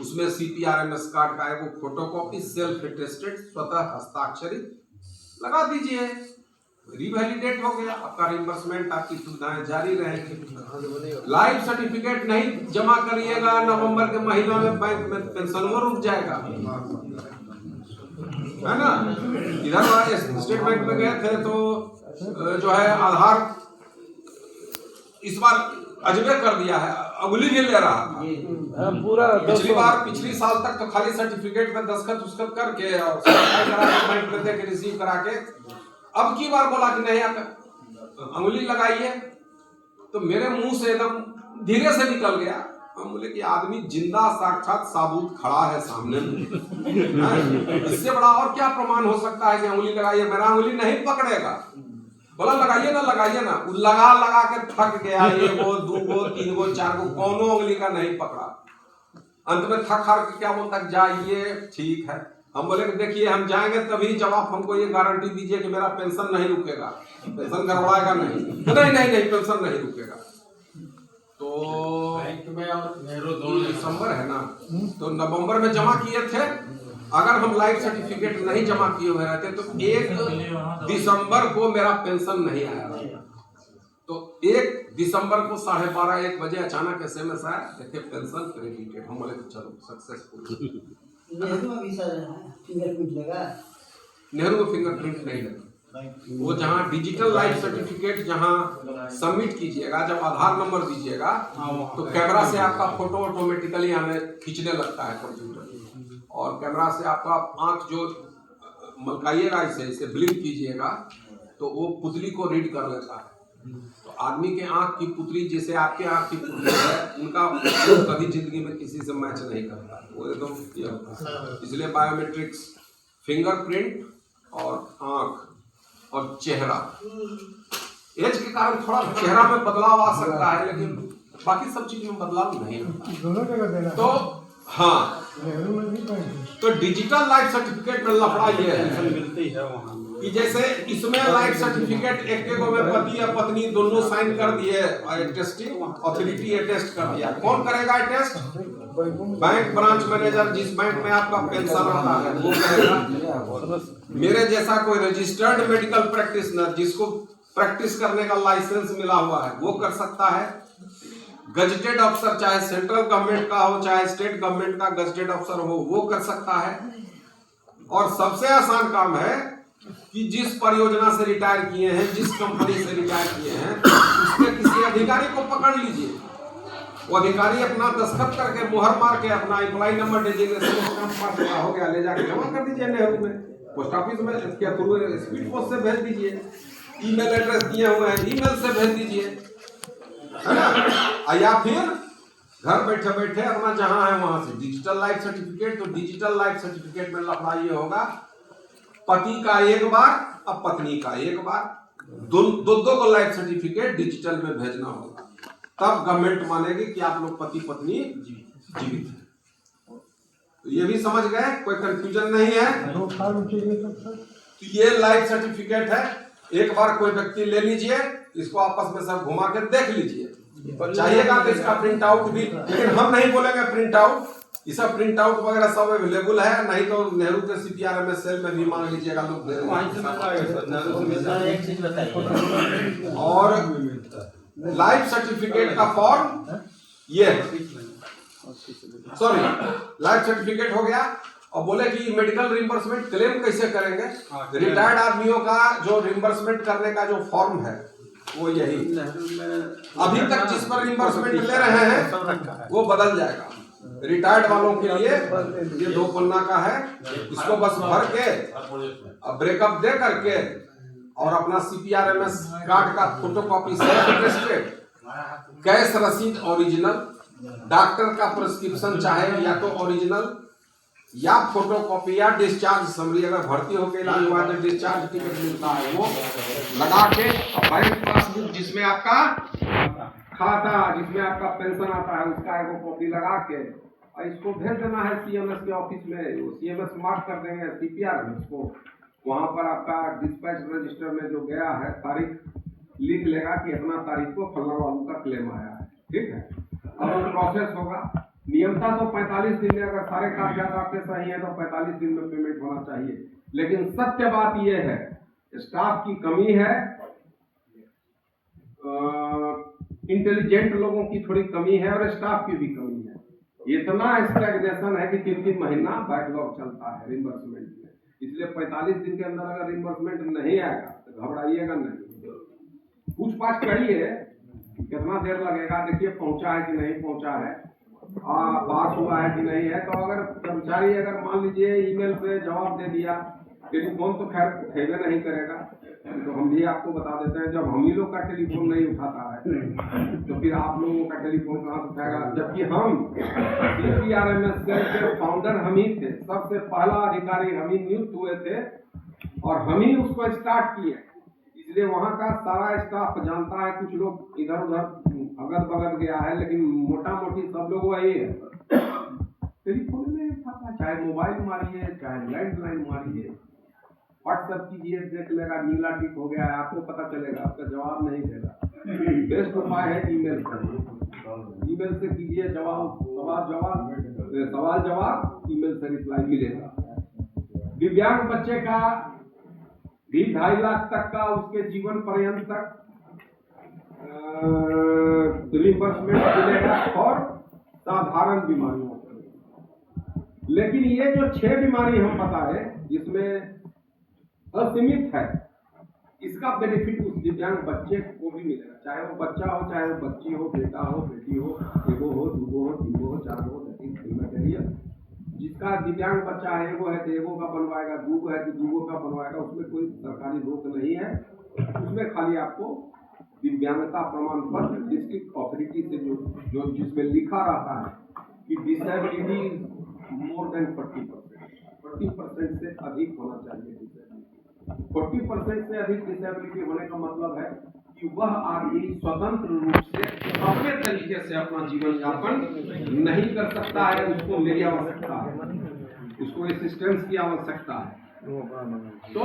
उसमें सीपीआरएमएस कार्ड का एक फोटोकॉपी सेल्फ अटेस्टेड स्वतः हस्ताक्षरित लगा दीजिए, रिवैलिडेट हो गया, आपका रिम्बर्समेंट, आपकी सुविधाएं जारी रहेंगी। लाइफ सर्टिफिकेट नहीं जमा करिएगा नवंबर के महीना में, बैंक में पेंशन वो रुक जाएगा, है ना? इधर स्टेट बैंक में गए थे तो जो है आधार इस बार अजबे कर दिया है, अगली भी ले रहा था पूरा। पिछली साल तक तो खाली सर्टिफिकेट में दस्तखत उसखत करके और बैंक में देके रिसीव करा के, अब की बार बोला कि नहीं अंगुली लगाइए, तो मेरे मुंह से एकदम धीरे से निकल गया। हम बोले कि आदमी जिंदा साक्षात साबुत खड़ा है सामने में, इससे बड़ा और क्या प्रमाण हो सकता है कि अंगुली लगाइए? मेरा अंगुली नहीं पकड़ेगा। बोला लगाइए ना, लगा के थक गया, 1 गो 2 गो 3 गो 4 गो, कौनो अंगुली का नहीं पकड़ा। अंत में थक हार के क्या बोलता, जाइए ठीक है। हम बोले कि देखिए हम जाएंगे तभी जब आप हमको ये गारंटी दीजिए कि मेरा पेंशन नहीं रुकेगा, पेंशन गड़बड़ाएगा नहीं। तो नहीं पेंशन नहीं रुकेगा। तो बैंक में और नेहरू दोनों दिसंबर है ना, तो नवंबर में जमा किए थे। अगर हम लाइफ सर्टिफिकेट नहीं जमा किए हुए रहते तो 1 दिसंबर को मेरा पेंशन नहीं आया। तो 1 दिसंबर को 12:30-1 बजे अचानक एसएमएस आया, देखे पेंशन क्रेडिटेड। हम बोले चलो सक्सेसफुल। नेहरू में भी सर फिंगरप्रिंट लगा? नेहरू में फिंगरप्रिंट नहीं लगा। वो जहाँ डिजिटल लाइफ सर्टिफिकेट जहाँ सबमिट कीजिएगा, जब आधार नंबर दीजिएगा तो कैमरा से आपका फोटो ऑटोमेटिकली हमें खींचने लगता है कंप्यूटर, और कैमरा से आपका आंख जो मलकाइएगा, इसे ब्लिंक कीजिएगा तो वो पुतली को रीड कर लेता है। तो आदमी के आंख की पुतली जैसे आपके आंख की पुतली है, उनका कभी जिंदगी में किसी से मैच नहीं करता, वो एकदम क्लियर होता है। इसलिए बायोमेट्रिक्स, फिंगरप्रिंट और आंख और चेहरा, एज के कारण थोड़ा चेहरा में बदलाव आ सकता है, लेकिन बाकी सब चीज में बदलाव नहीं होता। दोनों जगह देना। तो हाँ, नेहरू में भी पाएंगे। तो डिजिटल लाइफ सर्टिफिकेट में लफड़ा ये है मिलती है वहाँ कि जैसे इसमें लाइफ सर्टिफिकेट एक में पति या पत्नी दोनों साइन कर दिए, टेस्टिंग अथॉरिटी अटेस्ट कर दिया। कौन करेगा अटेस्ट? बैंक ब्रांच मैनेजर, जिस बैंक में आपका पेंशन आता है वो करेगा। मेरे जैसा कोई रजिस्टर्ड मेडिकल प्रैक्टिशनर जिसको प्रैक्टिस करने का लाइसेंस मिला हुआ है वो कर सकता है। गजेटेड अफसर, चाहे सेंट्रल गवर्नमेंट का हो चाहे स्टेट गवर्नमेंट का गजेटेड अफसर हो, वो कर सकता है। और सबसे आसान काम है कि जिस परियोजना से रिटायर किए हैं, जिस कंपनी से रिटायर किए हैं, उसके किसी अधिकारी को पकड़ लीजिए, वो अधिकारी अपना दस्तखत करके मुहर मार के अपना एम्प्लॉय नंबर डेजिग्नेशन स्टैंप हो गया, ले जाके जमा कर दीजिए नेहरू में, पोस्ट ऑफिस में के थ्रू स्पीड पोस्ट से भेज दीजिए, ईमेल एड्रेस दिए हुए हैं ईमेल से भेज दीजिए, है ना। या फिर घर बैठे बैठे अपना जहां है वहां से डिजिटल लाइफ सर्टिफिकेट। तो डिजिटल लाइफ सर्टिफिकेट में लफड़ा ये होगा, पति का एक बार और पत्नी का एक बार, दो को लाइफ सर्टिफिकेट डिजिटल में भेजना होगा, तब गवर्नमेंट मानेगी कि आप लोग पति पत्नी जीवित है। तो ये भी समझ गए, कोई कंफ्यूजन नहीं है। तो ये लाइफ सर्टिफिकेट है, एक बार कोई व्यक्ति ले लीजिए, इसको आपस में सब घुमा के देख लीजिए, चाहिएगा तो इसका प्रिंट आउट भी, लेकिन हम नहीं बोलेंगे प्रिंट आउट, ये सब प्रिंट आउट वगैरह सब अवेलेबल है, नहीं तो नेहरू के CPRMS सेल में भी मांग लीजिएगा लोग दे देंगे। और लाइफ सर्टिफिकेट का फॉर्म ये, सॉरी लाइफ सर्टिफिकेट हो गया। और बोले कि मेडिकल रिम्बर्समेंट क्लेम कैसे करेंगे, रिटायर्ड आदमियों का जो रिम्बर्समेंट करने का जो फॉर्म है वो यही, अभी तक जिस पर रिम्बर्समेंट ले रहे हैं वो बदल जाएगा। रिटायर्ड वालों के लिए ये 2 पन्ना का है, इसको बस भर के ब्रेकअप दे करके और अपना CPRMS कार्ड का फोटोकॉपी सेल्फ अटेस्टेड, कैश रसीद ओरिजिनल, डॉक्टर का प्रिस्क्रिप्शन चाहे या तो ओरिजिनल या फोटोकॉपी या डिस्चार्ज समरी, अगर भर्ती होकर इलाज हुआ तो डिस्चार्ज टिकट मिलता है वो लगा के, बैंक पासबुक जिसमें आपका खाता, जिसमें आपका पेंशन आता है उसका एक कॉपी लगा के और इसको भेज देना है CMS के ऑफिस में। CMS मार्क कर देंगे CPRMS को, वहां पर आपका डिस्पैच रजिस्टर में जो गया है तारीख लिख लेगा कि इतना तारीख को फलना वालों का क्लेम आया है, ठीक है। अब वो प्रोसेस होगा, नियमता तो 45 दिन में, अगर सारे कागजात आपके सही है तो 45 दिन में पेमेंट होना चाहिए। लेकिन सत्य बात यह है, स्टाफ की कमी है, इंटेलिजेंट लोगों की थोड़ी कमी है और स्टाफ की भी कमी है। इतना स्टैग्नेशन है कि 3-3 महीना बैकलॉग चलता है रिम्बर्समेंट में। इसलिए 45 दिन के अंदर अगर रिम्बर्समेंट नहीं आएगा तो घबराइएगा नहीं, पूछताछ करिए कितना देर लगेगा, देखिए पहुंचा है कि नहीं पहुंचा है, पास हुआ है कि नहीं है। तो अगर कर्मचारी अगर मान लीजिए ईमेल पे जवाब दे दिया, टेलीफोन तो खैर उठेबे नहीं करेगा, तो हम भी आपको बता देते हैं, जब हम ही लोग का टेलीफोन नहीं उठाता है तो फिर आप लोगों का टेलीफोन कहाँ से उठाएगा, जबकि हम CPRMS सेल के फाउंडर हम ही थे, सबसे पहला अधिकारी हम ही नियुक्त हुए थे और हम ही उसको स्टार्ट किए। इसलिए वहाँ का सारा स्टाफ जानता है, कुछ लोग इधर उधर अगल बगल गया है, लेकिन मोटा मोटी सब लोग वही है, टेलीफोन नहीं उठाता, चाहे मोबाइल मारिए चाहे लैंडलाइन मारिए, व्हाट्सएप कीजिए, देख लेगा नीला टिक हो गया है, आपको पता चलेगा, आपका जवाब नहीं देगा। बेस्ट उपाय है ईमेल करिए, ईमेल से कीजिए जवाब, सवाल जवाब ईमेल से रिप्लाई मिलेगा। दिव्यांग बच्चे का भी 2.5 लाख तक का उसके जीवन पर्यंत तक रिम्बर्समेंट मिलेगा और साधारण बीमारियों को। लेकिन ये जो 6 बीमारी हम बताए जिसमें असीमित है इसका बेनिफिट उस दिव्यांग बच्चे को भी मिलेगा, चाहे वो बच्चा हो, चाहे वो बच्ची हो, बेटा हो, बेटी हो, एगो हो, दूगो हो, तीनगो हो, चार हो, जिसका दिव्यांग बच्चा है वो है तो एगो का बनवाएगा, दूगो है तो दूगो का बनवाएगा, उसमें कोई सरकारी रोक नहीं है। उसमें खाली आपको दिव्यांगता प्रमाण पत्र डिस्ट्रिक्ट अथॉरिटी से जो जिसमें लिखा रहता है कि डिसेबिलिटी मोर देन 40% से अधिक होना चाहिए। डिसेबिलिटी 40% से अधिक डिसेबिलिटी होने का मतलब है कि वह आदमी स्वतंत्र रूप से अपने तरीके से अपना जीवन यापन नहीं कर सकता है, उसको मेरी आवश्यकता है, उसको असिस्टेंस की आवश्यकता है। तो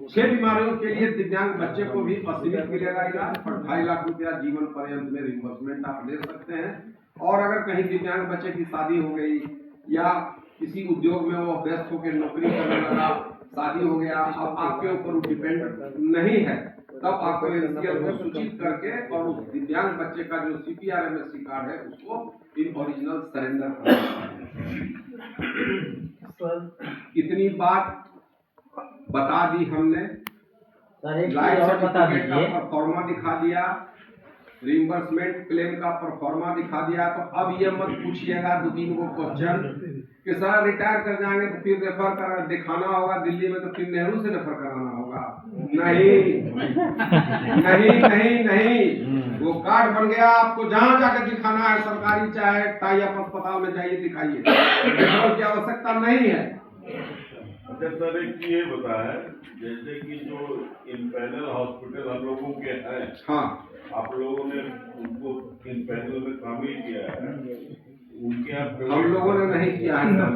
6 बीमारियों के लिए दिव्यांग बच्चे को भी असीमित मिलेगा इलाज और 2.5 लाख रुपया जीवन पर्यंत में रिम्बर्समेंट आप ले सकते हैं। और अगर कहीं दिव्यांग बच्चे की शादी हो गई या किसी उद्योग में वो व्यस्त होकर नौकरी करने लगा, शादी हो गया, अब आपके ऊपर डिपेंड नहीं है, तब आपको एनसीएल को सूचित करके और उस दिव्यांग बच्चे का जो CPRMSC कार्ड है उसको इन ओरिजिनल सरेंडर कर। इतनी बात बता दी हमने, लाइफ सर्टिफिकेट का परफॉर्मा दिखा दिया, रिम्बर्समेंट क्लेम का परफॉर्मा दिखा दिया। तो अब ये मत पूछिएगा 2-3 को क्वेश्चन कि सर रिटायर कर जाएंगे तो फिर रेफर कर दिखाना होगा दिल्ली में, तो फिर नेहरू से रेफर कराना होगा। नहीं, वो कार्ड बन गया, आपको जहाँ जाकर दिखाना है, सरकारी चाहे टाई अप अस्पताल में जाइए दिखाइए, रेफर की आवश्यकता नहीं है। अच्छा सर, एक ये बताया जैसे कि जो इम्पैनल हॉस्पिटल हम लोगों के हैं, हाँ, आप लोगों ने उनको इम्पैनल में शामिल किया है, उनके आप हम लोगों ने नहीं किया है, सब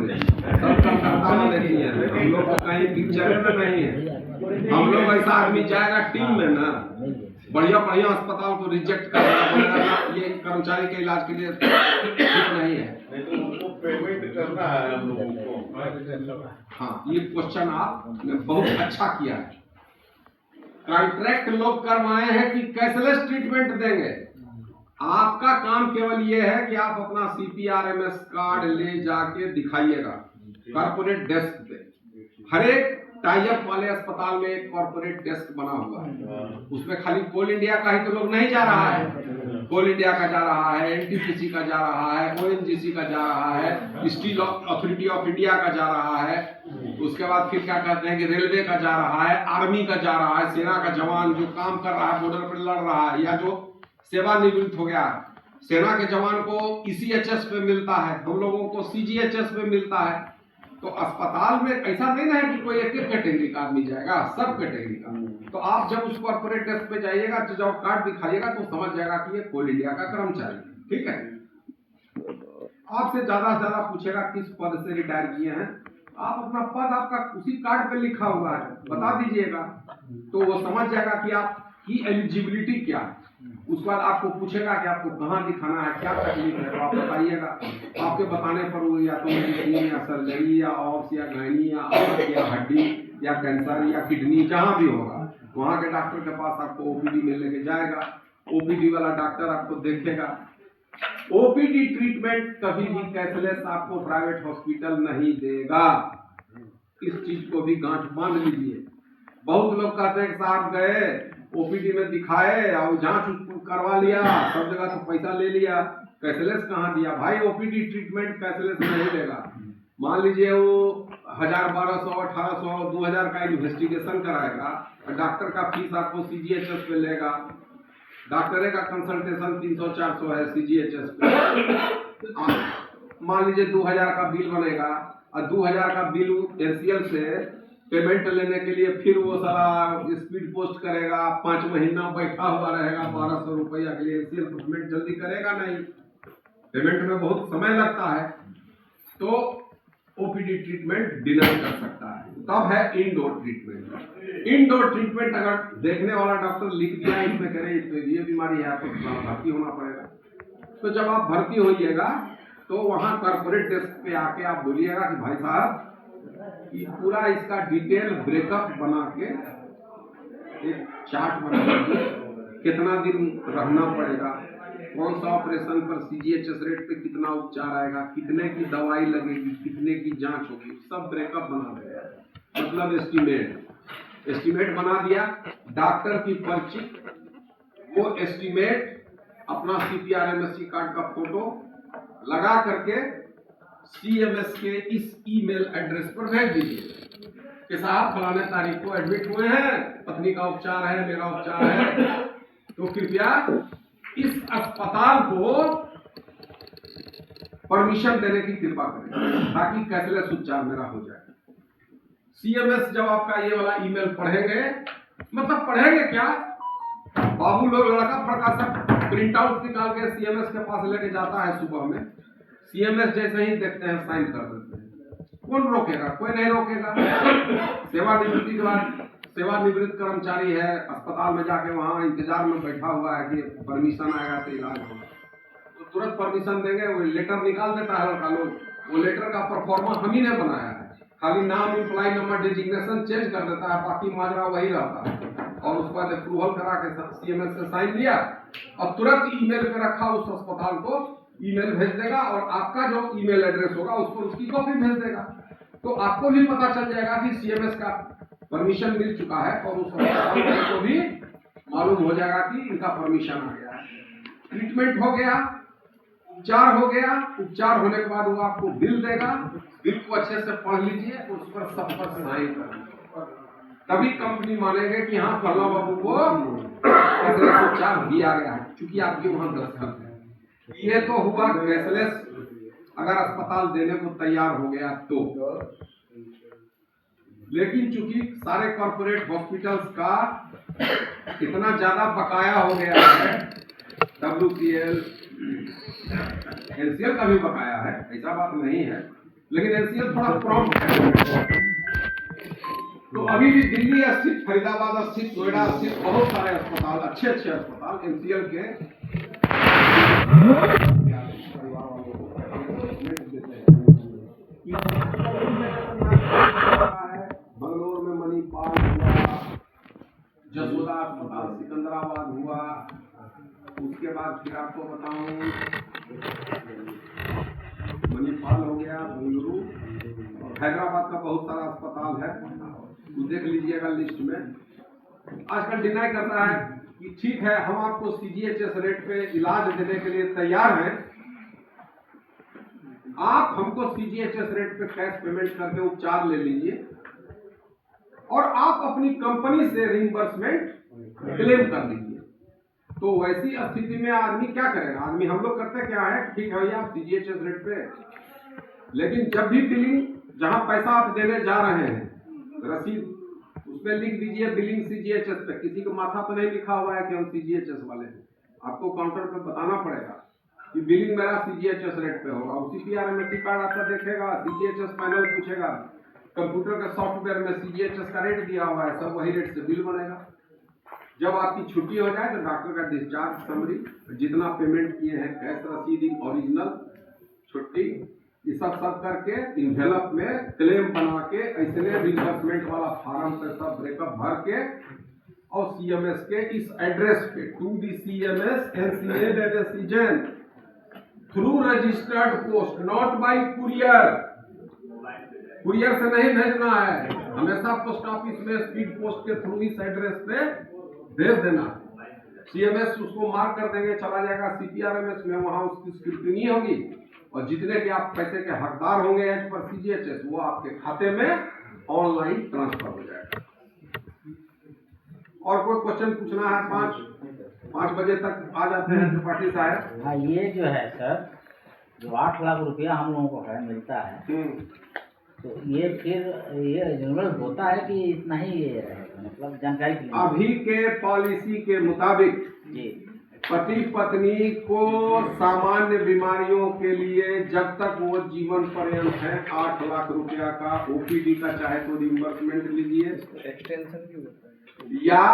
कलकत्ता वाले किए हैं, हम लोग तो कहीं पिक्चर में नहीं है। हम लोग ऐसा आदमी जाएगा टीम में ना, बढ़िया अस्पताल को रिजेक्ट करना पड़ेगा, ये कर्मचारी के इलाज के लिए ठीक नहीं है। नहीं तो उनको पेमेंट करना है हम लोगों को। हाँ, ये क्वेश्चन आपने बहुत अच्छा किया है। कॉन्ट्रैक्ट लोग करवाए हैं कि कैशलेस ट्रीटमेंट देंगे। आपका काम केवल ये है कि आप अपना CPRMS कार्ड ले जाके दिखाइएगा कॉर्पोरेट डेस्क पे। हर एक टाई अप वाले अस्पताल में एक कॉर्पोरेट डेस्क बना हुआ है, उसमें खाली कोल इंडिया का ही तो लोग नहीं जा रहा है, कोल इंडिया का जा रहा है, NTPC का जा रहा है, ONGC का जा रहा है, स्टील अथॉरिटी ऑफ इंडिया का जा रहा है, उसके बाद फिर क्या कहते हैं कि रेलवे का जा रहा है, आर्मी का जा रहा है, सेना का जवान जो काम कर रहा है, बॉर्डर पर लड़ रहा है, या जो सेवानिवृत्त हो गया, सेना के जवान को ECHS पे मिलता है, हम लोगों को CGHS पे मिलता है। तो अस्पताल में ऐसा नहीं है कि कोई एक कैटेगरी का आदमी जाएगा, सब कैटेगरी का। तो आप जब उस कॉर्पोरेट डेस्क पे जाइएगा, तो जब कार्ड दिखाइएगा तो समझ जाएगा कि ये कोल इंडिया का कर्मचारी, ठीक है। आपसे ज्यादा से ज्यादा पूछेगा किस पद से रिटायर किए हैं, आप अपना पद आपका उसी कार्ड पे लिखा हुआ है बता दीजिएगा, तो वो समझ जाएगा कि आपकी एलिजिबिलिटी क्या है। उसके बाद आपको पूछेगा कि आपको कहाँ दिखाना है, क्या तकलीफ है, तो आप बताइएगा। आपके बताने पर वो या तो मेडिसिन या सर्जरी या ऑप्स या गायनी या आंख या हड्डी या कैंसर या किडनी जहाँ भी होगा, वहाँ के डॉक्टर के पास आपको OPD में लेके जाएगा। OPD वाला डॉक्टर आपको देखेगा। OPD ट्रीटमेंट कभी भी कैशलेस आपको प्राइवेट हॉस्पिटल नहीं देगा, इस चीज को भी गांठ बांध लीजिए। बहुत लोग कहते हैं कि साहब गए OPD में दिखाए और जांच करवा लिया, सब जगह तो पैसा ले लिया, कैशलेस कहाँ दिया। भाई OPD ट्रीटमेंट कैशलेस नहीं देगा। मान लीजिए वो 1000, 1200, 1800, 2000 का इन्वेस्टिगेशन कराएगा, डॉक्टर का फीस आपको CGHS पे लेगा, डॉक्टर का कंसल्टेशन 300-400 है CGHS पे। मान लीजिए 2000 का बिल बनेगा और 2000 का बिल NCL से पेमेंट लेने के लिए फिर वो सारा स्पीड पोस्ट करेगा, 5 महीना बैठा हुआ रहेगा 1200 रुपया के लिए। NCL पेमेंट जल्दी करेगा नहीं, पेमेंट में बहुत समय लगता है, तो OPD ट्रीटमेंट डिनाई कर सकता है। तब है इंडोर ट्रीटमेंट। इंडोर ट्रीटमेंट अगर देखने वाला डॉक्टर लिख दिया इसमें कह रहे तो ये बीमारी है, आपको भर्ती होना पड़ेगा, तो जब आप भर्ती होइएगा तो वहाँ कॉर्पोरेट डेस्क पे आके आप बोलिएगा कि भाई साहब ये पूरा इसका डिटेल ब्रेकअप बना के एक चार्ट बना दीजिए, कितना दिन रहना पड़ेगा, कौन सा ऑपरेशन पर CGHS रेट पे कितना उपचार आएगा, कितने की दवाई लगेगी, कितने की जांच होगी, सब ब्रेकअप बना देगा, मतलब एस्टिमेट। एस्टीमेट बना दिया, डॉक्टर की पर्ची, वो एस्टीमेट अपना CPRMSE कार्ड का फोटो लगा करके CMS के इस ईमेल एड्रेस पर भेज दीजिए कि साहब फलाने तारीख को एडमिट हुए हैं, पत्नी का उपचार है, मेरा उपचार है, तो कृपया इस अस्पताल को परमिशन देने की कृपा करें ताकि कैशलेस उपचार मेरा हो जाए। CMS जब आपका ये वाला ईमेल पढ़ेंगे, मतलब पढ़ेंगे क्या, बाबू लोग लड़का फड़का सब प्रिंट आउट निकाल के CMS के पास लेके जाता है सुबह में, CMS जैसे ही देखते हैं साइन कर देते हैं। कौन रोकेगा? कोई नहीं रोकेगा। सेवानिवृत्ति के बाद सेवानिवृत्त कर्मचारी है, अस्पताल में जाके वहां इंतजार में बैठा हुआ है कि परमिशन आएगा तो इलाज होगा, तो तुरंत परमिशन देंगे। वो लेटर निकाल देता है लड़का लोग, वो लेटर का परफॉर्मा हम ही ने बनाया है, खाली नाम, एम्प्लॉय नंबर, डिजिग्नेशन चेंज कर देता है, बाकी माजरा वही रहता है। और उसके बाद अप्रूवल करा के CMS से साइन लिया और तुरंत ईमेल पे रखा उस अस्पताल को ईमेल भेज देगा और आपका जो ईमेल एड्रेस होगा उस पर उसकी कॉपी भेज देगा। तो आपको भी पता चल जाएगा कि CMS का परमिशन मिल चुका है और उस अस्पताल को भी मालूम हो जाएगा कि इनका परमिशन आ गया है। ट्रीटमेंट हो गया, उपचार हो गया, उपचार होने के बाद वो आपको बिल देगा, बिल को अच्छे से पढ़ लीजिए, उस पर सब पर साइन कर दीजिए, तभी कंपनी मानेंगे कि हाँ फला बाबू को कैशलेस उपचार दिया गया है, क्योंकि आपके वहां दस्तखत है। ये तो हुआ कैशलेस अगर अस्पताल देने को तैयार हो गया तो। लेकिन चूंकि सारे कॉर्पोरेट हॉस्पिटल्स का इतना ज्यादा बकाया हो गया है, WCL, NCL का भी बकाया है, ऐसा बात नहीं है, लेकिन NCL थोड़ा प्रॉम्प्ट है। तो अभी भी दिल्ली स्थित, फरीदाबाद स्थित, नोएडा स्थित बहुत सारे अस्पताल, अच्छे अच्छे अस्पताल NCL के बंगलोर में मणिपाल हुआ, जसोदा अस्पताल सिकंदराबाद हुआ, उसके बाद फिर आपको बताऊं मणिपाल हो गया बेंगलुरु, और हैदराबाद का बहुत सारा अस्पताल है, तो देख लीजिएगा लिस्ट में। आजकल डिनाई करता है कि ठीक है हम आपको CGHS रेट पे इलाज देने के लिए तैयार हैं, आप हमको CGHS रेट पे कैश पेमेंट करके उपचार ले लीजिए और आप अपनी कंपनी से रिइंबर्समेंट क्लेम कर लीजिए। तो वैसी स्थिति में आदमी क्या करेगा? आदमी, हम लोग करते क्या है, ठीक है भैया आप CGHS रेट पे, लेकिन जब भी बिलिंग, जहां पैसा आप देने जा रहे हैं, रसीद उसमें लिख दीजिए बिलिंग CGHS पे। किसी को माथा पर नहीं लिखा हुआ है कि हम CGHS वाले हैं, आपको काउंटर पे बताना पड़ेगा कि बिलिंग मेरा CGHS रेट पे होगा। उसी CPRMSE कार्ड आपका देखेगा, CGHS पैनल पूछेगा, कंप्यूटर के सॉफ्टवेयर में CGHS का रेट दिया हुआ है, सब वही रेट से बिल बनेगा। जब आपकी छुट्टी हो जाए तो डॉक्टर का डिस्चार्ज समरी, जितना पेमेंट किए हैं, कैश रसीद, ओरिजिनल, छुट्टी, ये सब करके इन्वेलप में क्लेम बना के ऐसे रिइंबर्समेंट वाला फॉर्म पे सब ब्रेकअप भर के और CMS के इस एड्रेस पे to the CMS NCA decision through registered post, not by courier. Courier से नहीं भेजना है, हमेशा पोस्ट ऑफिस में स्पीड पोस्ट के थ्रू इस एड्रेस पे भेज देना। CMS उसको मार्क कर देंगे, चला जाएगा CPRMS में, वहां उसकी स्क्रूटनी होगी और जितने भी आप पैसे के हकदार होंगे एज पर CGHS, वो आपके खाते में ऑनलाइन ट्रांसफर हो जाएगा। और कोई क्वेश्चन पूछना है? 5 बजे तक आ जाते हैं त्रिपाठी साहब। हाँ, ये जो है सर, जो 8 लाख रुपया हम लोगों को है मिलता है, तो ये फिर ये रिन्यूअल होता है कि इतना ही ये रहेगा? मतलब जानकारी के लिए। अभी के पॉलिसी के मुताबिक जी, पति पत्नी को सामान्य बीमारियों के लिए जब तक वो जीवन पर्यंत है 8 लाख रुपया का OPD का चाहे तो रिइंबर्समेंट लीजिए, एक्सटेंशन क्यों होता है? या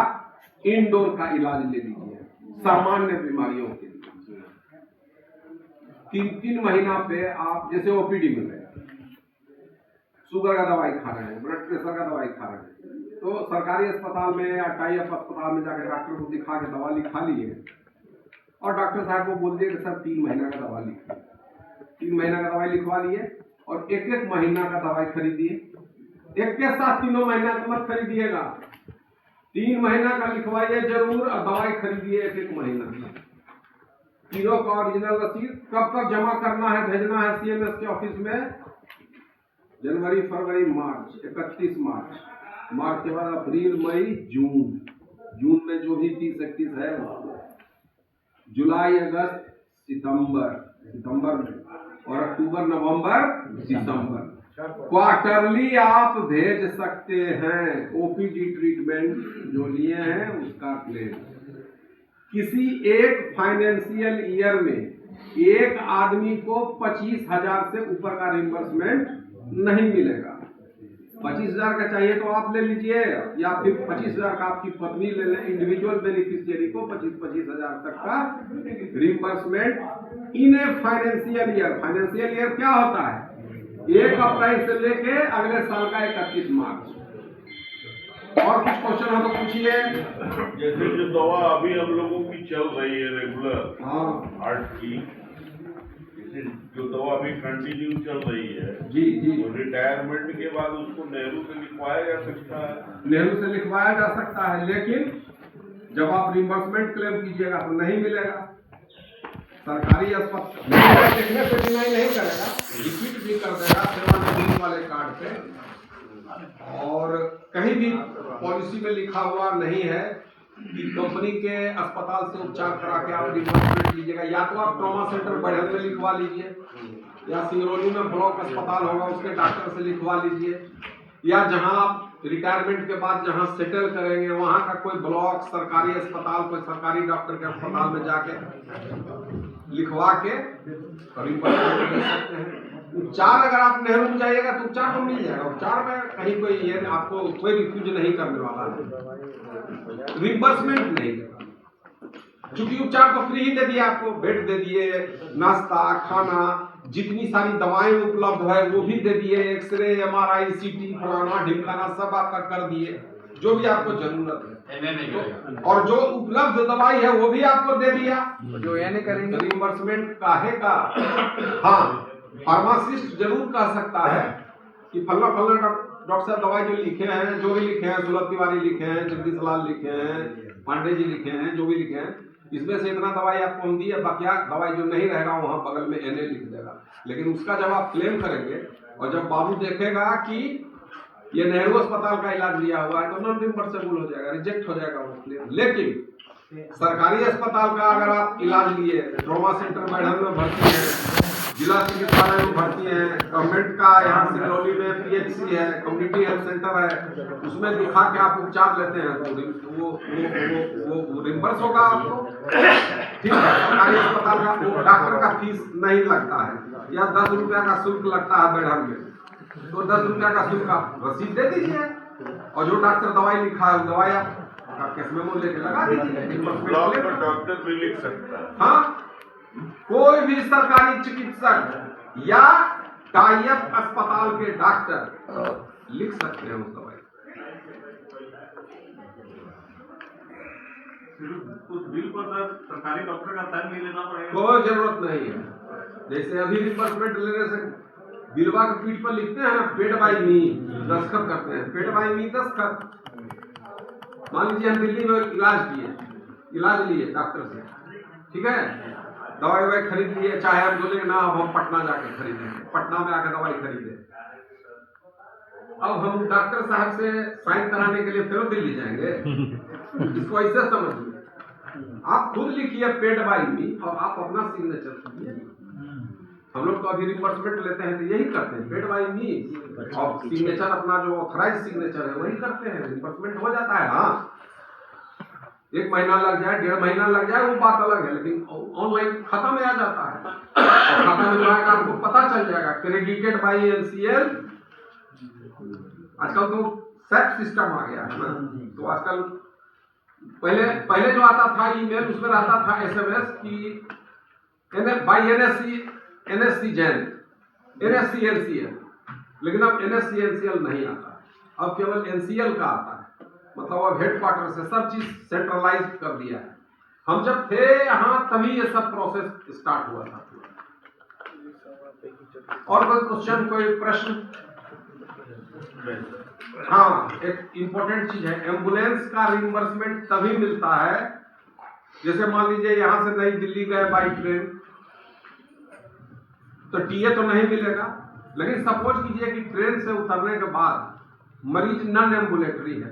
इंडोर का इलाज ले लीजिए सामान्य बीमारियों के लिए। 3-3 महीना पे आप जैसे OPD में गए, शुगर का दवाई खा रहे हैं, ब्लड प्रेशर का दवाई खा रहे हैं, तो सरकारी अस्पताल में या टाई अप अस्पताल में जाकर डॉक्टर को दिखा के दवा लिखा लिए और डॉक्टर साहब को बोल दिए कि सर 3 महीना का दवा लिखिए। 3 महीना का दवाई लिखवा लिए और 1-1 महीना का दवाई खरीदिए। एक के साथ 3 महीना का मत खरीदिएगा, 3 महीना का लिखवाइए जरूर और दवाई खरीदिए 1-1 महीना। तीनों का ओरिजिनल रसीद कब तक जमा करना है, भेजना है सीएमएस के ऑफिस में? जनवरी, फरवरी, मार्च, 31 मार्च के बाद अप्रैल, मई, जून में जो भी 30-31 है उसको, जुलाई, अगस्त, सितंबर में, और अक्टूबर, नवंबर, दिसंबर क्वार्टरली आप भेज सकते हैं। ओपीडी ट्रीटमेंट जो लिए हैं उसका क्लेम। किसी एक फाइनेंशियल ईयर में एक आदमी को 25,000 से ऊपर का रिम्बर्समेंट नहीं मिलेगा। 25,000 का चाहिए तो आप ले लीजिए, या फिर 25,000 का आपकी पत्नी ले लें। इंडिविजुअल बेनिफिशियरी को 25,000 तक का reimbursement in a financial year. Financial year क्या होता है? 1 अप्रैल से लेके अगले साल का 31 मार्च। और कुछ क्वेश्चन हो तो पूछिए। जैसे जो दवा अभी हम लोगों की चल रही है रेगुलर, हाँ हार्ट की, जैसे जो दवा अभी कंटिन्यू चल रही है, जी, तो रिटायरमेंट के बाद उसको नेहरू से लिखवाया जा सकता है? नेहरू से लिखवाया जा सकता है, लेकिन जब आप रिम्बर्समेंट क्लेम कीजिएगा तो नहीं मिलेगा। सरकारी अस्पताल देखने से डिनाई नहीं करेगा, रिपीट भी कर देगा सेवानिवृत्ति वाले कार्ड पे। और कहीं भी पॉलिसी में लिखा हुआ नहीं है कि कंपनी के अस्पताल से उपचार करा के आप रिम्बर्समेंट लीजिएगा। या तो आप ट्रॉमा सेंटर बढ़िया में लिखवा लीजिए, या सिंगरौली में ब्लॉक अस्पताल होगा उसके डॉक्टर से लिखवा लीजिए, या जहां आप रिटायरमेंट के बाद जहां सेटल करेंगे वहां का कोई ब्लॉक सरकारी अस्पताल, कोई सरकारी डॉक्टर के अस्पताल में जाके लिखवा के रिम्बर्समेंट ले सकते हैं। उपचार अगर आप नेहरू में जाइएगा तो उपचार तो मिल जाएगा। उपचार में कहीं कोई ये आपको कोई रिफ्यूज नहीं करने वाला है, रिम्बर्समेंट नहीं देगा। क्योंकि उपचार तो फ्री ही दे दिया आपको, बेड दे दिए, नाश्ता, खाना, जितनी सारी दवाएं उपलब्ध है वो भी दे दिए, एक्सरे, MRI, CT, फलाना ढिमकाना सब आपका कर दिए, जो भी आपको जरूरत है। तो, और जो उपलब्ध दवाई है वो भी आपको दे दिया, जो यानी करेंगे रिम्बर्समेंट काहे का? हाँ, फार्मासिस्ट जरूर कह सकता है कि फल्ला डॉक्टर साहब दवाई जो लिखे हैं, जो भी लिखे हैं, सुलभ तिवारी लिखे हैं, जगदीश लाल लिखे हैं, पांडे जी लिखे हैं, जो भी लिखे हैं, इसमें से इतना दवाई आपको हम दी है, बाकी दवाई जो नहीं रहेगा वहां बगल में NA लिख देगा। लेकिन उसका जब आप क्लेम करेंगे और जब बाबू देखेगा कि ये नेहरू अस्पताल का इलाज लिया हुआ है तो नॉन रिम्बर्सेबल हो जाएगा, रिजेक्ट हो जाएगा वो क्लेम। लेकिन सरकारी अस्पताल का अगर आप इलाज लिए, ट्रॉमा सेंटर मैडम में भर्ती है, जिला चिकित्सालय में भर्ती है, गवर्नमेंट का यहाँ सिंगरौली में PHC है, कम्युनिटी हेल्थ सेंटर है, उसमें दिखा के आप उपचार लेते हैं तो वो रिम्बर्स होगा आपको। ठीक है, सरकारी अस्पताल का वो डॉक्टर का फीस नहीं लगता है, या 10 रुपया का शुल्क लगता है बेढ़न में, तो 10 रुपया का शुल्क आप रसीद दे दीजिए, और जो डॉक्टर दवाई लिखा है दवाई आप केस मेमो लेके लगा दीजिए। डॉक्टर भी लिख सकता है। हाँ, कोई भी सरकारी चिकित्सक या टाइप अस्पताल के डॉक्टर लिख सकते हैं उस दवाई। उस बिल पर सर सरकारी डॉक्टर का साइन नहीं लेना पड़ेगा? कोई जरूरत नहीं है। जैसे अभी रिम्बर्समेंट लेने से बिलवा के पीठ पर लिखते हैं ना, पेड बाई मी, दस्तखत करते हैं, पेड बाई मी दस्तखत। मान लीजिए हम दिल्ली में इलाज लिए डॉक्टर से, ठीक है, दवाई खरीद लिए, चाहे हम बोले ना अब हम पटना जाके खरीदेंगे, पटना में आकर दवाई खरीदे। अब हम डॉक्टर साहब से साइन कराने के लिए फिर दिल्ली जाएंगे? इसको ऐसे समझिए, आप खुद लिखिए पेड बाई मी और आप अपना सिग्नेचर कीजिए। हम लोग तो अभी रिम्बर्समेंट लेते हैं तो यही करते हैं, पेड बाई मी, और सिग्नेचर अपना जो ऑथराइज सिग्नेचर है वही करते हैं, रिम्बर्समेंट हो जाता है। हाँ, 1 महीना लग जाए, 1.5 महीना लग जाए, वो बात अलग है, लेकिन ऑनलाइन खाता में आ जाता है, और खाता में जाएगा आपको पता चल जाएगा क्रेडिटेड बाई NCL। आजकल तो SAP सिस्टम आ गया है ना, तो आजकल पहले जो आता था ईमेल, उसमें रहता था SMS की by NSC Jain, NSC NCL, लेकिन अब NSC NCL नहीं आता, अब केवल NCL का आता है। मतलब अब हेडक्वार्टर से सब चीज सेंट्रलाइज कर दिया है। हम जब थे यहाँ तभी ये सब प्रोसेस स्टार्ट हुआ था। और कोई क्वेश्चन, कोई प्रश्न? हाँ, एक इम्पोर्टेंट चीज है, एम्बुलेंस का रिइंबर्समेंट तभी मिलता है, जैसे मान लीजिए यहाँ से नई दिल्ली गए बाई ट्रेन, तो टीए तो नहीं मिलेगा। लेकिन सपोज कीजिए कि ट्रेन से उतरने के बाद मरीज नॉन एम्बुलेटरी है,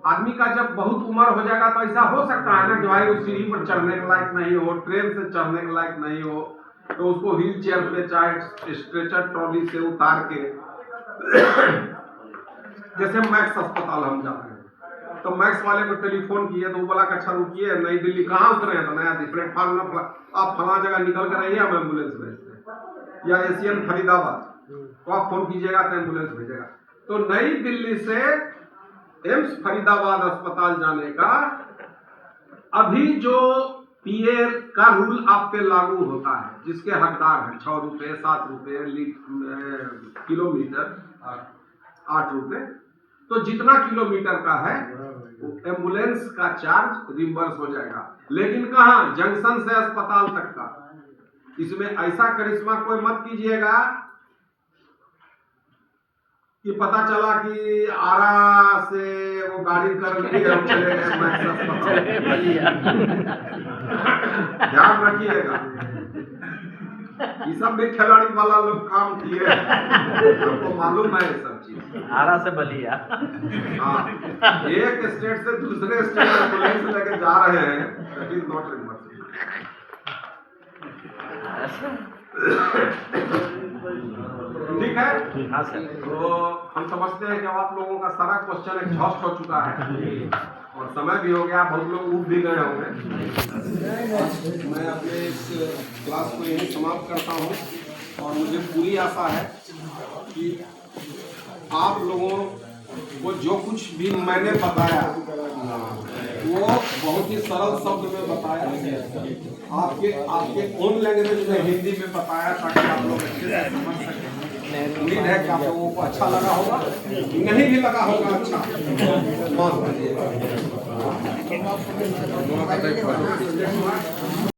आदमी का जब बहुत उम्र हो जाएगा तो ऐसा हो सकता है ना कि भाई उस सीढ़ी पर चढ़ने के लायक नहीं हो, ट्रेन से चढ़ने के लायक नहीं हो, तो उसको व्हील चेयर पे चाहे स्ट्रेचर ट्रॉली से उतार के जैसे मैक्स अस्पताल हम जाते हैं तो मैक्स वाले को टेलीफोन किए तो वो बोला कि अच्छा रुकिए, नई दिल्ली कहाँ उतरे हैं, तो नया प्लेटफॉर्म में आप फला जगह निकल कर रहिए, हम एम्बुलेंस भेजते हैं, या एशियन फरीदाबाद तो आप फोन कीजिएगा तो एम्बुलेंस भेजेगा। तो नई दिल्ली से एम्स फरीदाबाद अस्पताल जाने का अभी जो पीए का रूल आप पे लागू होता है, जिसके हकदार हैं 6 रुपए 7 रुपए किलोमीटर 8 रुपए, तो जितना किलोमीटर का है एम्बुलेंस का चार्ज रिम्बर्स हो जाएगा। लेकिन कहाँ, जंक्शन से अस्पताल तक का। इसमें ऐसा करिश्मा कोई मत कीजिएगा कि पता चला कि आरा से वो गाड़ी कर ली और चले गए मैक्स अस्पताल। ध्यान रखिएगा, ये सब भी खिलाड़ी वाला लोग काम किए हैं, आपको मालूम है ये सब चीज। आरा से बलिया। हाँ, एक स्टेट से दूसरे स्टेट एम्बुलेंस लेके जा रहे हैं, दैट इज नॉट रिम्बर्सेबल। ठीक है, हाँ सर। तो हम समझते हैं कि अब आप लोगों का सारा क्वेश्चन एग्जॉस्ट हो चुका है और समय भी हो गया, बहुत लोग उब भी गए होंगे। मैं अपने इस क्लास को यही समाप्त करता हूँ और मुझे पूरी आशा है कि आप लोगों को जो कुछ भी मैंने बताया वो बहुत ही सरल शब्द में बताया, आपके ओन लैंग्वेज में हिंदी में बताया ताकि आप लोग अच्छे से समझ सकें। उम्मीद है कि आप लोगों को अच्छा लगा होगा, नहीं भी लगा होगा अच्छा माफ करिएगा।